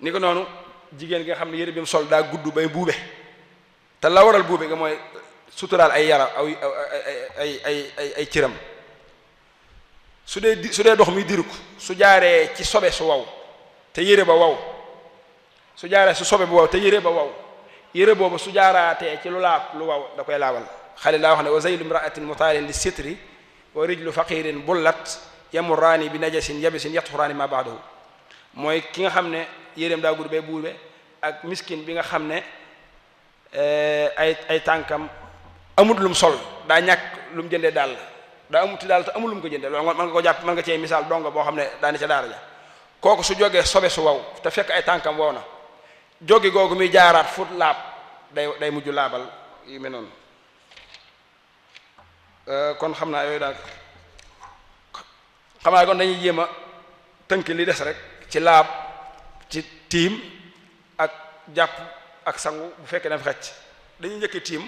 ni ko noonu jigéen gi nga xam ne yére bi mu sol daa gudd bay buube te la waral buube nga mooy suturaal ay yaram ay cëram su dee dox muy diruk su jaaree ci sobe su waw te yére ba waw su jaaree su sobe bu waw te yére ba waw yére boobu su jaaraatee ci lu laab lu waw da koy laabal. xale laa wax ne wa zaylu imraatin mutaalin li sitri wa rijlu faqirin bullat yamurraani bi najasin yabisin yatxuraani ma baadahu mooy ki nga xam ne yéreem daa gudd bay buube ak miskin bi nga xam ne ay tànkam amut lum sol daa ñàkk lum jëndee daal daa amuti daal te amul lum ko jëndee loolu mën nga ko jàpp mën nga cee misaal dongo boo xam ne daa ne ca daara ja kooku su jógee sobe su waw te fekk ay tànkam wow na jóge googu muy jaaraat fu laab day mujj laabal yu mel noonu kon xam naa yooyu daal xam naa kon dañuy jéem a tënk li des rek ci laab ci tiim ak jàpp ak sangu bu fekkee dafa xecc dañuy njëkk tiim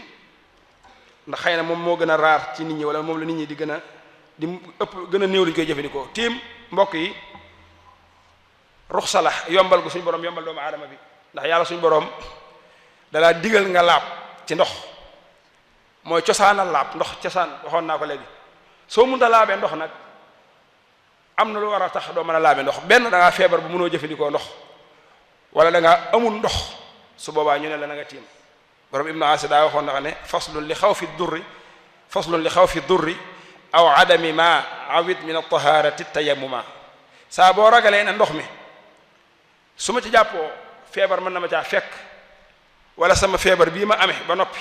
ndax xëy na moom moo gën a raar ci nit ñi wala moom la nit ñi di gën a gën a néew lu ñu koy jëfandikoo tiim mbokk yi ruxsa la yombal gu suñu borom yombal doomu aadama bi ndax yàlla suñu borom dalaa digal nga laab ci ndox mooy cosaanal laab ndox cosaan waxoon naa ko léegi soo mënta laabee ndox nag am na lu war a tax doo mën a laabee ndox benn da ngaa feebar bu mënoo jëfandikoo ndox wala da ngaa amul ndox su boobaa ñu ne la na nga tiim borom ibnu asi daa waxoon na ne faslun li xaw fi durri aw adami ma awit min at-taharati tayammuma saa boo ragalee ne ndox mi su ma ci jàppoo feebar mën na ma caa fekk wala sama feebar bii ma amee ba noppi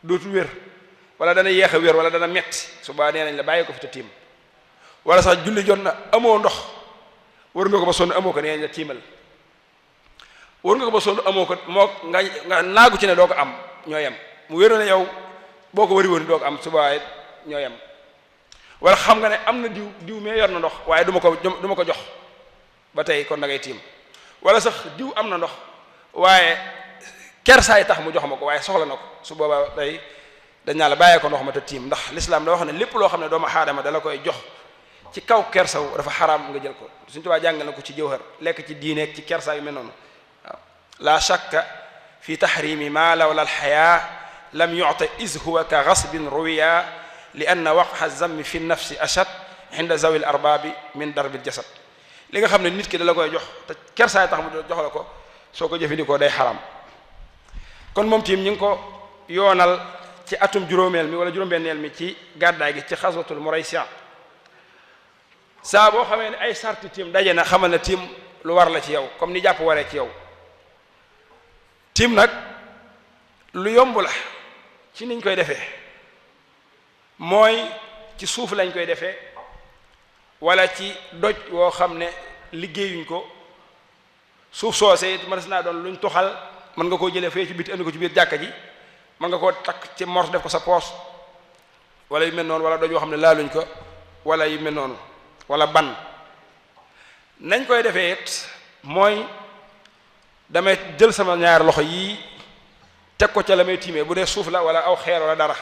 dootu wér wala dana yéex a wér wala dana metti su boobaa nee nañ la bàyyi ko fi te tiim wala sax julli jot na amoo ndox war nga ko ba sonn amoo ko nee nañ la tiimal war nga ko ba sonn amoo ko moo nga naagu ci ne doo ko am ñoo yem mu wér na yow boo ko wari woon doo ko am su boobaa ñoo yem wala xam nga ne am na diw mais yor na ndox waaye du ma ko jox ba tey kon da ngay tiim wala sax diw am na ndox waaye kersaay tax mu jox ma ko waaye soxla na ko su boobaa day dañ naa la bàyyee ko ndox ma te tiim ndax l'islam da wax ne lépp loo xam ne doomu aadama dala koy jox ci kaw kersaw dafa xaraam nga jël ko suñu tubaab jàngal na ko ci jawhar lekk ci diineeg ci kersa yu mel noonu waaw la shakka fi tahrimi ma lawla alxaya lam yu'ta iz huwa ka ghasbin ruwiya li anna waqha zammi fi nafsi ashad inda zawil arbaabi min darbil jasad li nga xam ne nit ki dala koy jox te kersaay tax mu jox la ko soo ko jëfandikoo day xaraam kon moom tiim ñu ngi ko yoonal ci atum juróomeel mi wala juróom-benneel mi ci gàddaay gi ci xaswatul Muraysiya saa boo xamee ne ay sarti tiim daje na xamal na tiim lu war la ci yow comme ni jàpp waree ci yow tiim nag lu yomb la ci niñ koy defee mooy ci suuf lañ koy defee wala ci doj woo xam ne liggéeyuñ ko suuf soosee it mën naa doon luñ toxal mën nga koo jëlee fee ci biti andi ko ci biir jàkka ji mën nga koo takk ci mors def ko sa poos wala yu mel noonu wala doj yoo xam ne laaluñ ko wala yu mel noonu wala ban nañ koy defee it mooy damay jël sama ñaari loxo yii teg ko ca la may tiimee bu dee suuf la wala aw xeer wala dara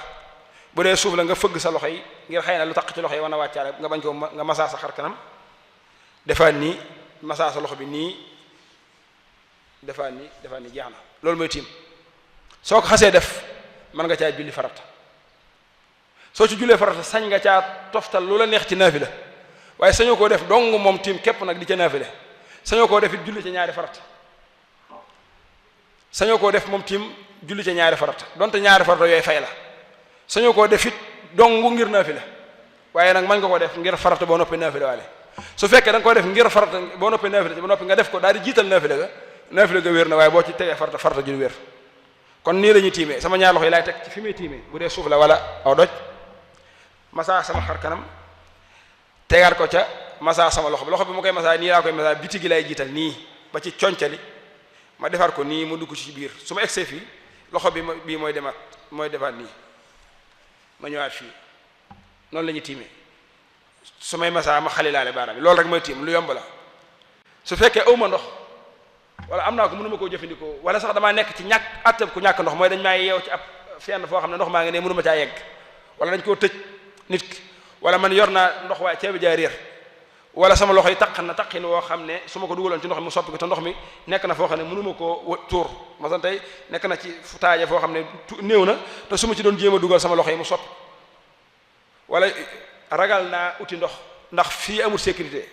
bu dee suuf la nga fëgg sa loxo yi ngir xëy na lu tax ci loxo yi war na wàccaale nga bañ ko nga masaa sa xar kanam defaat nii masaa sa loxo bi nii defaat nii jeex na loolu mooy tiim soo ko xasee def mën nga caa julli farata soo ci jullee farata sañ nga caa toftal lu la neex ci naafila waaye sañoo koo def dong moom tiim képp nag di ca naafila sañoo koo def it julli ca ñaari farata sañoo koo def moom tiim julli ca ñaari farata donte ñaari farata yooyu fay la sañoo koo def it dong ngir naafila waaye nag mën nga ko def ngir farata boo noppee naafila waale su fekkee da nga koy def ngir farata boo noppee naafila ba noppi nga def ko daal di jiital naafila ga wér na waaye boo ci tegee farata jul wér kon nii la ñuy tiimee sama ñaar loxo yi laay teg ci fi may tiimee bu dee suuf la wala aw doj masaa sama xar kanam tegaat ko ca masaa sama loxo bi ma koy masaa nii laa koy masaa biti gi lay jiital nii ba ci concali ma defar ko nii mu dugg ci biir su ma egsee fii loxo bi bii mooy defaat nii ma ñëwaat fii noonu la ñuy tiimee su may masaa ma xalilaale baaraam bi loolu rek mooy tiim lu yomb la su fekkee awma ndox wala am naa ko mënuma koo jëfandikoo wala sax damaa nekk ci ñàkk attab ku ñàkk ndox mooy dañ maa yeew ci ab fenn foo xam ne ndox maa ngi ne mënuma caa yegg wala dañ koo tëj nit ki wala man yor naa ndox waaye ceebi jaay réer wala sama loxo yi taq na taqin woo xam ne su ma ko dugaloon ci ndox mi mu soppi ko te ndox mi nekk na foo xam ne mënuma koo tuur masan tey nekk na ci fu taaje foo xam ne néew na te su ma ci doon jéem a dugal sama loxo yi mu soppi wala ragal naa uti ndox ndax fii amul sécurité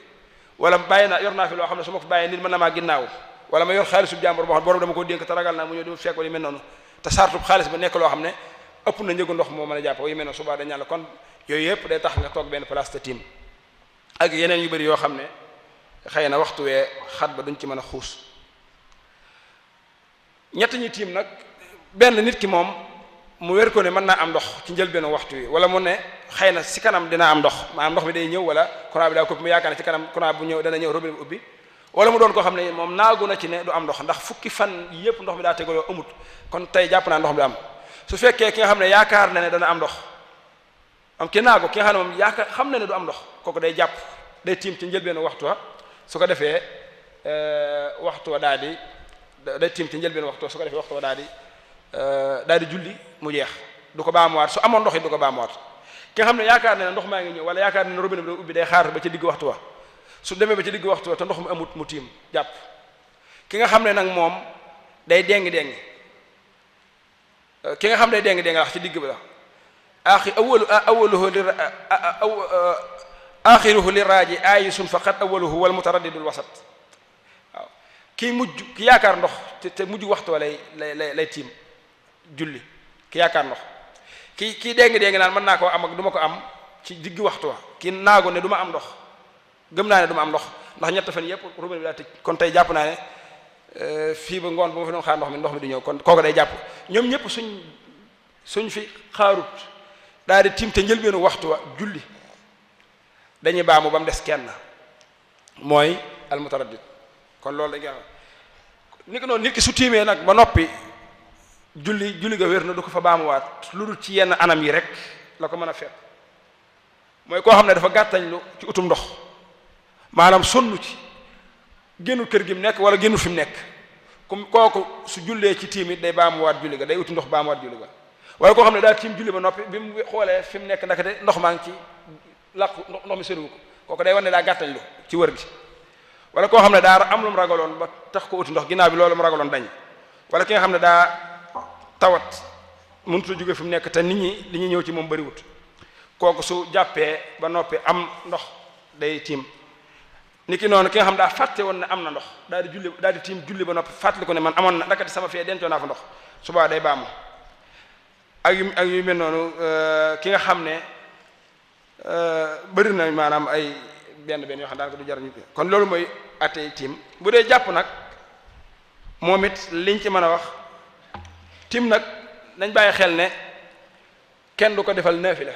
wala yor naa fi loo xam ne su ma ko bàyyee nit mën na maa ginnaaw wala ma yor xaalisu jàmbur boo xam borom dama ko dénk te ragal naa mu ñëw di fekk wala yu mel noonu te sartub xaalis ba nekk loo xam ne ëpp na njëgu ndox moo mën a jàpp yu mel noonu subaa dañ la kon yooyu yëpp day tax nga toog benn place te tiim ak yeneen yu bëri yoo xam ne xëy na waxtu wee xat ba duñ ci mën a xuus ñett ñi tiim nag benn nit ki moom mu wér ko ne mën naa am ndox ci njëlbéenu waxtu wi wala mu ne xëy na si kanam dina am ndox maanaam ndox mi day ñëw wala courant bi daa ko mu yaakaar ne ci kanam courant bu ñëw dana ñëw robinet bi ubbi wala mu doon koo xam ne moom naagu na ci ne du am ndox ndax fukki fan yëpp ndox mi daa tegaloo amut kon tey jàpp naa ndox mi am su fekkee ki nga xam ne yaakaar na ne dana am ndox am ki naagu ki nga xam ne moom yaakaar xam na ne du am ndox kooku day jàpp day tiim ci njëlbéenu waxtu wa su ko defee waxtu wa daal di day tiim ci njëlbéenu waxtu wa su ko defee waxtu wa daal di julli mu jeex du ko baamuwaat su amoon ndox yi du ko baamuwaat ki nga xam ne yaakaar na ne ndox maa ngi ñëw wala yaakaar na ne robinet bi da ubbi day xaar ba ci digg waxtu wa su demee ba ci digg waxtu wa te ndox mu amut mu tiim jàpp ki nga xam ne nag moom day déngi ki nga xam ne day déngi wax ci digg bi la axiruhu li raaji ayisun faqat awaluhu wal mutaraddidul wasat waaw kii mujj ki yaakaar ndox te mujj waxtu wa lay tiim julli ki yaakaar ndox kii déngi naan mën naa koo am ak du ma ko am ci digg waxtu wa ki naago ne du ma am ndox gëm naa ne du ma am ndox ndax ñett fan yëpp robinet bi daa tëj kon tey jàpp naa ne fii ba ngoon bu ma fi doon xaar ndox mi du ñëw kon kooku day jàpp ñoom ñëpp suñ fi xaarut daal di tiim te njëlbeenu waxtu wa julli dañuy baamu ba mu des kenn mooy almutaraddid kon loolu dañ koy wax ni ko noonu nit ki su tiimee nag ba noppi julli ga wér na du ko fa baamuwaat lu dul ci yenn anam yi rek la ko mën a fekk mooy koo xam ne dafa gàttañlu ci utum ndox maanaam sonn ci génnul kër gi mu nekk wala génnul fi mu nekk comme kooku su jullee ci tiim it day baamuwaat julli ga day uti ndox baamuwaat julli ga wala koo xam ne daal tiim julli ba noppi bi mu xoolee fi mu nekk ndakate ndox maa ngi ci làqu ndox mi soriwu ko kooku day wane ne daa gàttañlu ci wër gi wala koo xam ne daa am lu mu ragaloon ba tax ko uti ndox ginnaaw bi loolu mu ragaloon dañ wala ki nga xam ne daa tawat mënut a jóge fi mu nekk te nit ñi li ñuy ñëw ci moom bëriwut kooku su jàppee ba noppi am ndox day tiim ni ki noonu ki nga xam daa fàtte woon ne am na ndox daal di tiim julli ba noppi fàttali ko ne man amoon na ndakati sama fee dencoo naa fa ndox subaa day baamu ak yu mel noonu ki nga xam ne bëri na maanaam ay benn yoo xam daanaka du jar ñu kon loolu mooy attey tiim bu dee jàpp nag moom it liñ ci mën a wax tiim nag nañ bàyyi xel ne kenn du ko defal naafila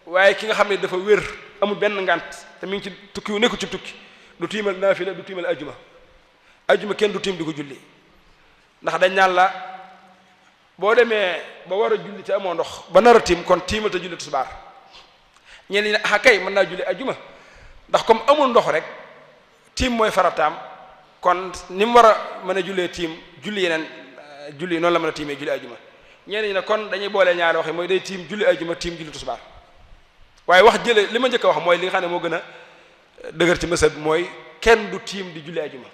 waaye ki nga xam ne dafa wér amul benn ngant te mi ngi ci tukki wu nekku ci tukki du tiimal naafila du tiimal ajuma kenn du tiim di ko julli ndax dañ naan la boo demee ba war a julli te amoo ndox ba nar a tiim kon tiimal te julli tisbaar ñenn ñi ne ah kay mën naa julli ajuma ndax comme amul ndox rek tiim mooy farataam kon ni mu war a mën a jullee tiim julli yeneen julli noonu la mën a tiimee julli ajuma ñenn ñi ne kon dañuy boole ñaari wax yi mooy day tiim julli ajuma tiim julli tisbaar waaye wax jële li ma njëkk a wax mooy li nga xam ne moo gën a dëgër ci mësab mooy kenn du tiim di julli ajuma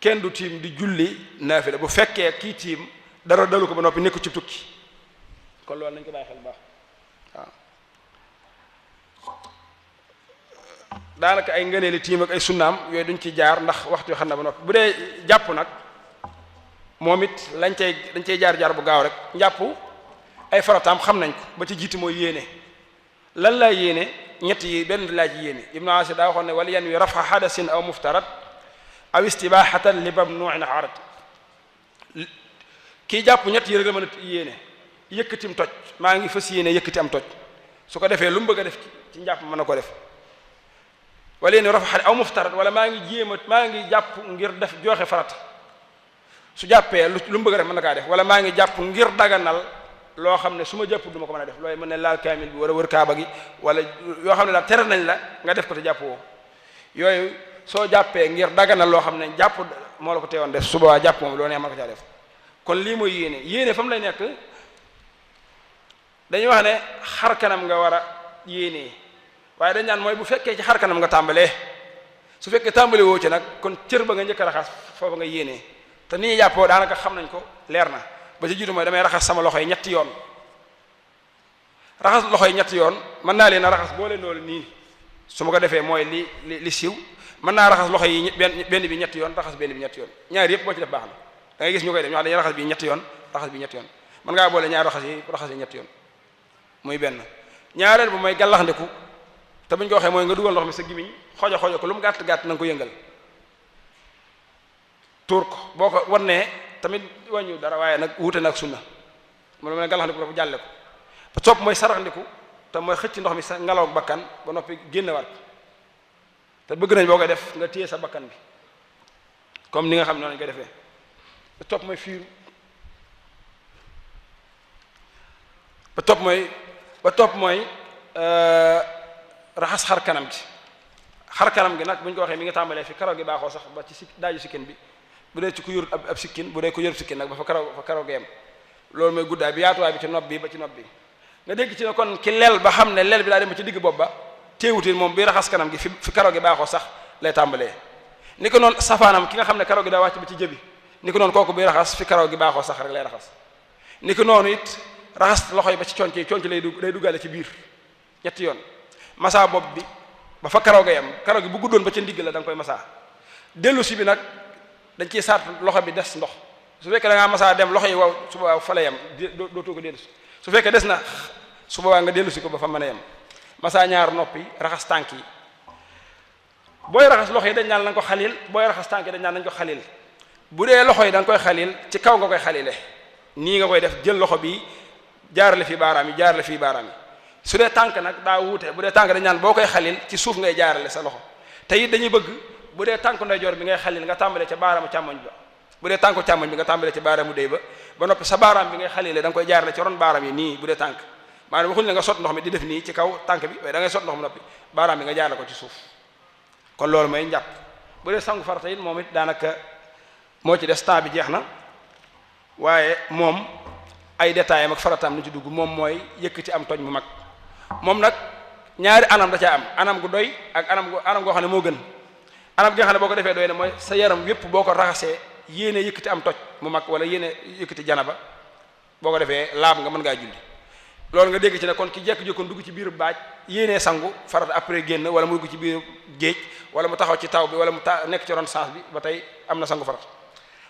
kenn du tiim di julli naafila bu fekkee kii tiim dara dalu ko ba noppi nekku ci tukki kon loolu nañ ko bàyyi xel bu baax waaw daanaka ay ngëneeli tiim ak ay sunnaam yooyu duñ ci jaar ndax waxtu yoo xam ne ba noppi bu dee jàpp nag moom it dañ cay jaar bu gaaw rek njàpp ay farataam xam nañ ko ba ci jiitu mooy yéene lan laa yéene ñett yi benn laa ci yéene ibnu asir daa waxoon ne wala yan wi rafa hadasin aw muftarat aw istibahatan li mamnu'in arat kii jàpp ñett yi rek la mën a yéene yëkkatim toj maa ngi fas yéene yëkkati am toj su ko defee lu mu bëgg a def ci njàpp mën na ko def wala yéen rafa aw muftarat wala maa ngi jàpp ngir def joxe farata su jàppee lu mu bëgg a def mën na kaa def wala maa ngi jàpp ngir daganal loo xam ne su ma jàpp du ma ko mën a def looy mën ne laal kaamil bi wala wër kaaba gi wala yoo xam ne daal tere nañ la nga def ko te jàpp woo yooyu soo jàppee ngir daganal loo xam ne jàpp moo la ko teewoon def suba waa jàpp moom loo neex mën ko caa def kon lii mooy yéene fa mu lay nekk dañuy wax ne xar kanam nga war a yéenee waaye dañ naan mooy bu fekkee ci xar kanam nga tàmbalee su fekkee tàmbale woo ci nag kon cër ba nga njëkk a raxas foofu nga yéenee te ni ñuy jàppoo daanaka xam nañ ko leer na ba ci jiitu mooy damay raxas sama loxo yi ñetti yoon raxas loxo yi ñetti yoon mën naa leen a raxas boo leen loolu nii su ma ko defee mooy li siiw mën naa raxas loxo yi benn bi ñetti yoon raxas benn bi ñetti yoon ñaar yëpp boo ci def baax na da ngay gis ñu koy def ñu wax dañuy raxas bi ñetti yoon raxas bi ñetti yoon mën ngaa boole ñaar raxas yi ñetti yoon muy benn. ñaareel bu mooy gàllaxndiku te buñ ko waxee mooy nga dugal ndox mi sa gimiñ xojo ko lu mu gàtt gàtt na nga ko yëngal tuur ko boo ko wannee tamit wàññiw dara waaye nag wuute na ak sunna moom la gàllaxndiku dafa jàlle ko ba topp mooy saraxndiku te mooy xëcc ndox mi sa ngelaw ak bakkan ba noppi génnewaat te bëgg nañ boo koy def nga téye sa bakkan bi comme ni nga xam ne noonu lañ koy defee ba topp mooy fiiru ba topp mooy raxas xar kanam gi nag bu ñu ko waxee mi ngi tàmbalee fi karaw gi baaxoo sax ba ci daaju sikkin bi bu dee ci ku yorut ab sikkin bu dee ku yorut sikkin nag ba fa karaw gi yem loolu mooy guddaay bi yaatuwaay bi ci nopp bi ba ci nopp bi nga dégg ci ne kon ki lel ba xam ne lel bi daa dem ba ci digg bopp ba teewutin moom bi raxas kanam gi fi karaw gi baaxoo sax lay tàmbalee ni ko noonu safaanam ki nga xam ne karaw gi daa wàcc ba ci jëbi ni ko noonu kooku bi raxas fi karaw gi baaxoo sax rek lay raxas ni ko noonu it raxas loxo yi ba ci conc lay duggaale ci biir ñetti yoon masa bopp bi ba fa karaw ga yam karaw gi bu guddoon ba ca ndigg la da nga koy masa dellu si bi nag dañ ciy saat loxo bi des ndox su fekkee da ngaa masa dem loxo yi waaw su boobaa fa la yam dootoo ko dellu si su fekkee des na su boobaa nga dellu si ko ba fa mën a yam masa ñaar noppi raxas tànk yi booy raxas loxo yi dañ naan nañ ko xalil booy raxas tànk yi dañ naan nañ ko xalil bu dee loxo yi da nga koy xalil ci kaw nga koy xalile nii nga koy def jël loxo bi jaarale fii baaraam yi su dee tànk nag daa wuute bu dee tànk dañ naan boo koy xalil ci suuf ngay jaarale sa loxo te it dañuy bëgg bu dee tànku ndeyjoor bi ngay xalil nga tàmbalee ca baaraamu càmmoñ ba bu dee tànku càmmoñ bi nga tàmbalee ca baaraamu déy ba noppi sa baaraam bi ngay xalile da nga koy jaarale ci ron baaraam yi nii bu dee tànk maanaam waxuñ ne nga sot ndox mi di def nii ci kaw tànk bi waaye da ngay sot ndox mi noppi baaraam bi nga jaarale ko ci suuf kon loolu mooy njàpp bu dee sangu farata it moom it daanaka moo ci des temps bi jeex na waaye moom ay détails am ak farataam lu ci dugg moom mooy yëkkati am toj mu mag moom nag ñaari anam da caa am anam gu doy ak anam goo xam ne moo gën anam gi nga xam ne boo ko defee doy na mooy sa yaram yépp boo ko raxasee yéene yëkkati am toj mu mag wala yéene yëkkati janaba boo ko defee laab nga mën ngaa julli loolu nga dégg ci ne kon ki jekk-jekkoon dugg ci biiru baaj yéenee sangu farata après génn wala mu dugg ci biiru géej wala mu taxaw ci taw bi wala mu nekk ci ron sens bi ba tey am na sangu farata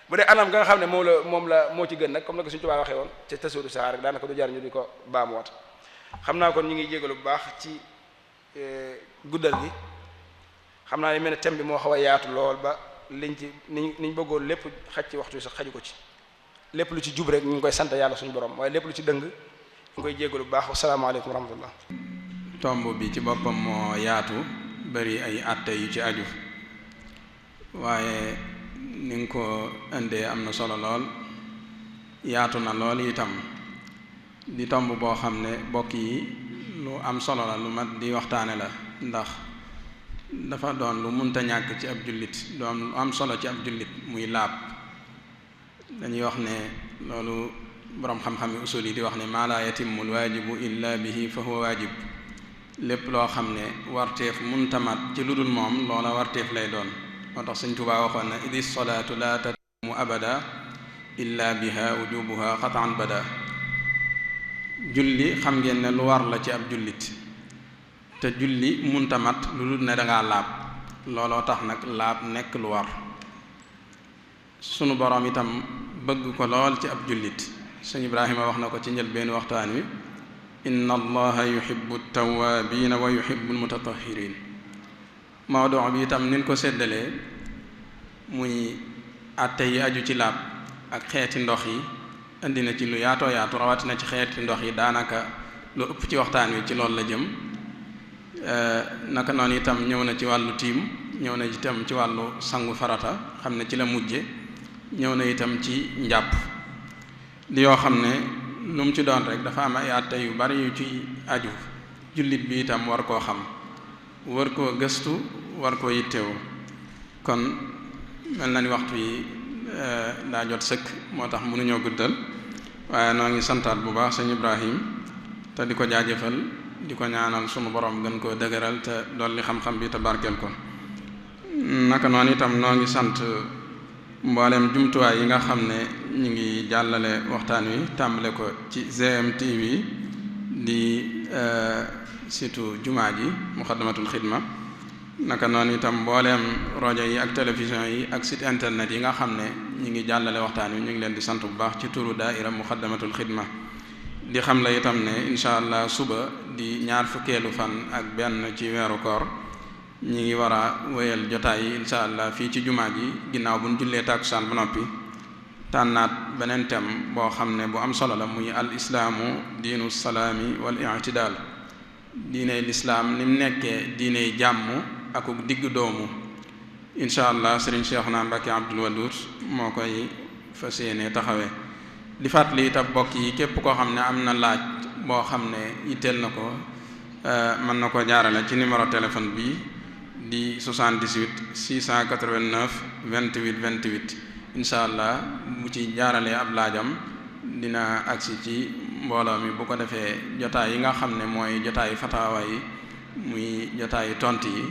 bu dee anam nga nga xam ne moo ci gën nag comme na ko suñu Tuubaa waxee woon ci tasawudu saxaar rek daanaka du jar ñu di ko baamuwaat xam naa kon ñu ngi jégalu bu baax ci guddal gi xam naa ne mel ne thème bi moo xaw a yaatu lool ba liñ ci niñ bëggoon lépp xaj ci waxtu sax xaju ko ci lépp lu ci jub rek ñu ngi koy sant yàlla suñu borom waaye lépp lu ci dëng ñu ngi koy jégalu bu baax asalaamaaleykum wa rahmatullah. tomb bi ci boppam moo yaatu bari ay atte yu ci aju waaye ni nga ko indee am na solo lool yaatu na lool itam di tomb boo xam ne bokk yi lu am solo la lu mat di waxtaane la ndax dafa doon lu munta ñàkk ci ab jullit doon lu am solo ci ab jullit muy laab dañuy wax ne loolu boroom xam-xam yi usul yi di wax ne maa laa yatimul waajibu illa bihi fa huwa waajib lépp loo xam ne warteef munta mat ci lu dul moom loola warteef lay doon moo tax Sëñ Tuubaa waxoon na idi salaatu la tatimu abada illa biha wujubuha qat'an bada julli xam ngeen ne lu war la ci ab jullit te julli munta mat lu dul ne dangaa laab looloo tax nag laab nekk lu war sunu boroom itam bëgg ko lool ci ab jullit sëñ Ibrahima wax na ko ci njëlbéenu waxtaan wi inna allaha yuhibbu tawaabiina wa yuhibbu almutatahhirin mawduu bi itam nin ko séddalee muy àtte yi aju ci laab ak xeeti ndox yi indi na ci lu yaatoo yaatu rawatina ci xeeti ndox yi daanaka lu ëpp ci waxtaan wi ci loolu la jëm naka noonu itam ñëw na ci wàllu tiim ñëw na itam ci wàllu sangu farata xam ne ci la mujje ñëw na itam ci njàpp di yoo xam ne lu mu ci doon rek dafa am ay àtte yu bari yu ci aju jullit bi itam war koo xam war koo gëstu war koo yittewoo kon mel na ni waxtu yi daa jot sëkk moo tax mënuñoo guddal waaye noo ngi santaat bu baax sëñ Ibrahim te di ko jaajëfal di ko ñaanal sunu borom gën koo dëgëral te dolli xam-xam bi te barkeel ko naka noonu itam noo ngi sant mboolem jumtuwaay yi nga xam ne ñu ngi jàllale waxtaan wi tàmbale ko ci GMTV di surtout jumaa ji Muxaddamatul Xidma naka noonu itam mbooleem rajo yi ak télévision yi ak site internet yi nga xam ne ñi ngi jàllale waxtaan wi ñu ngi leen di sant bu baax ci turu daaira muxaddamatul xidma di xam la itam ne incha allah suba di ñaar fukkeelu fan ak benn ci weeru koor ñi ngi war a wéyal jotaay yi incha allah fii ci jumaa ji ginnaaw bu ñu jullee tàkkusaan ba noppi tànnaat beneen thème boo xam ne bu am solo la muy al islaamu diinu salaami wal i'tidaal diiney lislaam ni mu nekkee diiney jàmm akuk digg doomu incha allah sëriñ Cheikhouna Mbacké Abdoul Wadoud moo koy fas yéene taxawee di fàttali itam bokk yi képp koo xam ne am na laaj boo xam ne yitteel na ko mën na ko jaarale ci numéro téléphone bi di 78 689 28 28 incha allah bu ci jaaralee ab laajam dina agsi ci mbooloo mi bu ko defee jotaay yi nga xam ne mooy jotaayu fataawa yi muy jotaayu tont yi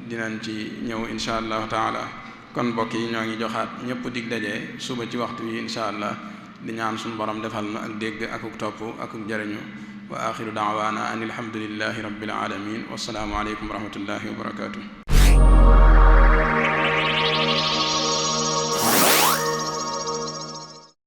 dinañ ci ñëw incha allahu taala kon mbokk yi ñoo ngi joxaat ñëpp dig daje suba ci waxtu yi incha allah di ñaan suñu borom defal na ak dégg akuk topp akuk jëriñu wa axiru daawaana an alhamdulillahi rabbil alamin wassalaamu aleykum wa rahmatullahi wa barakatuh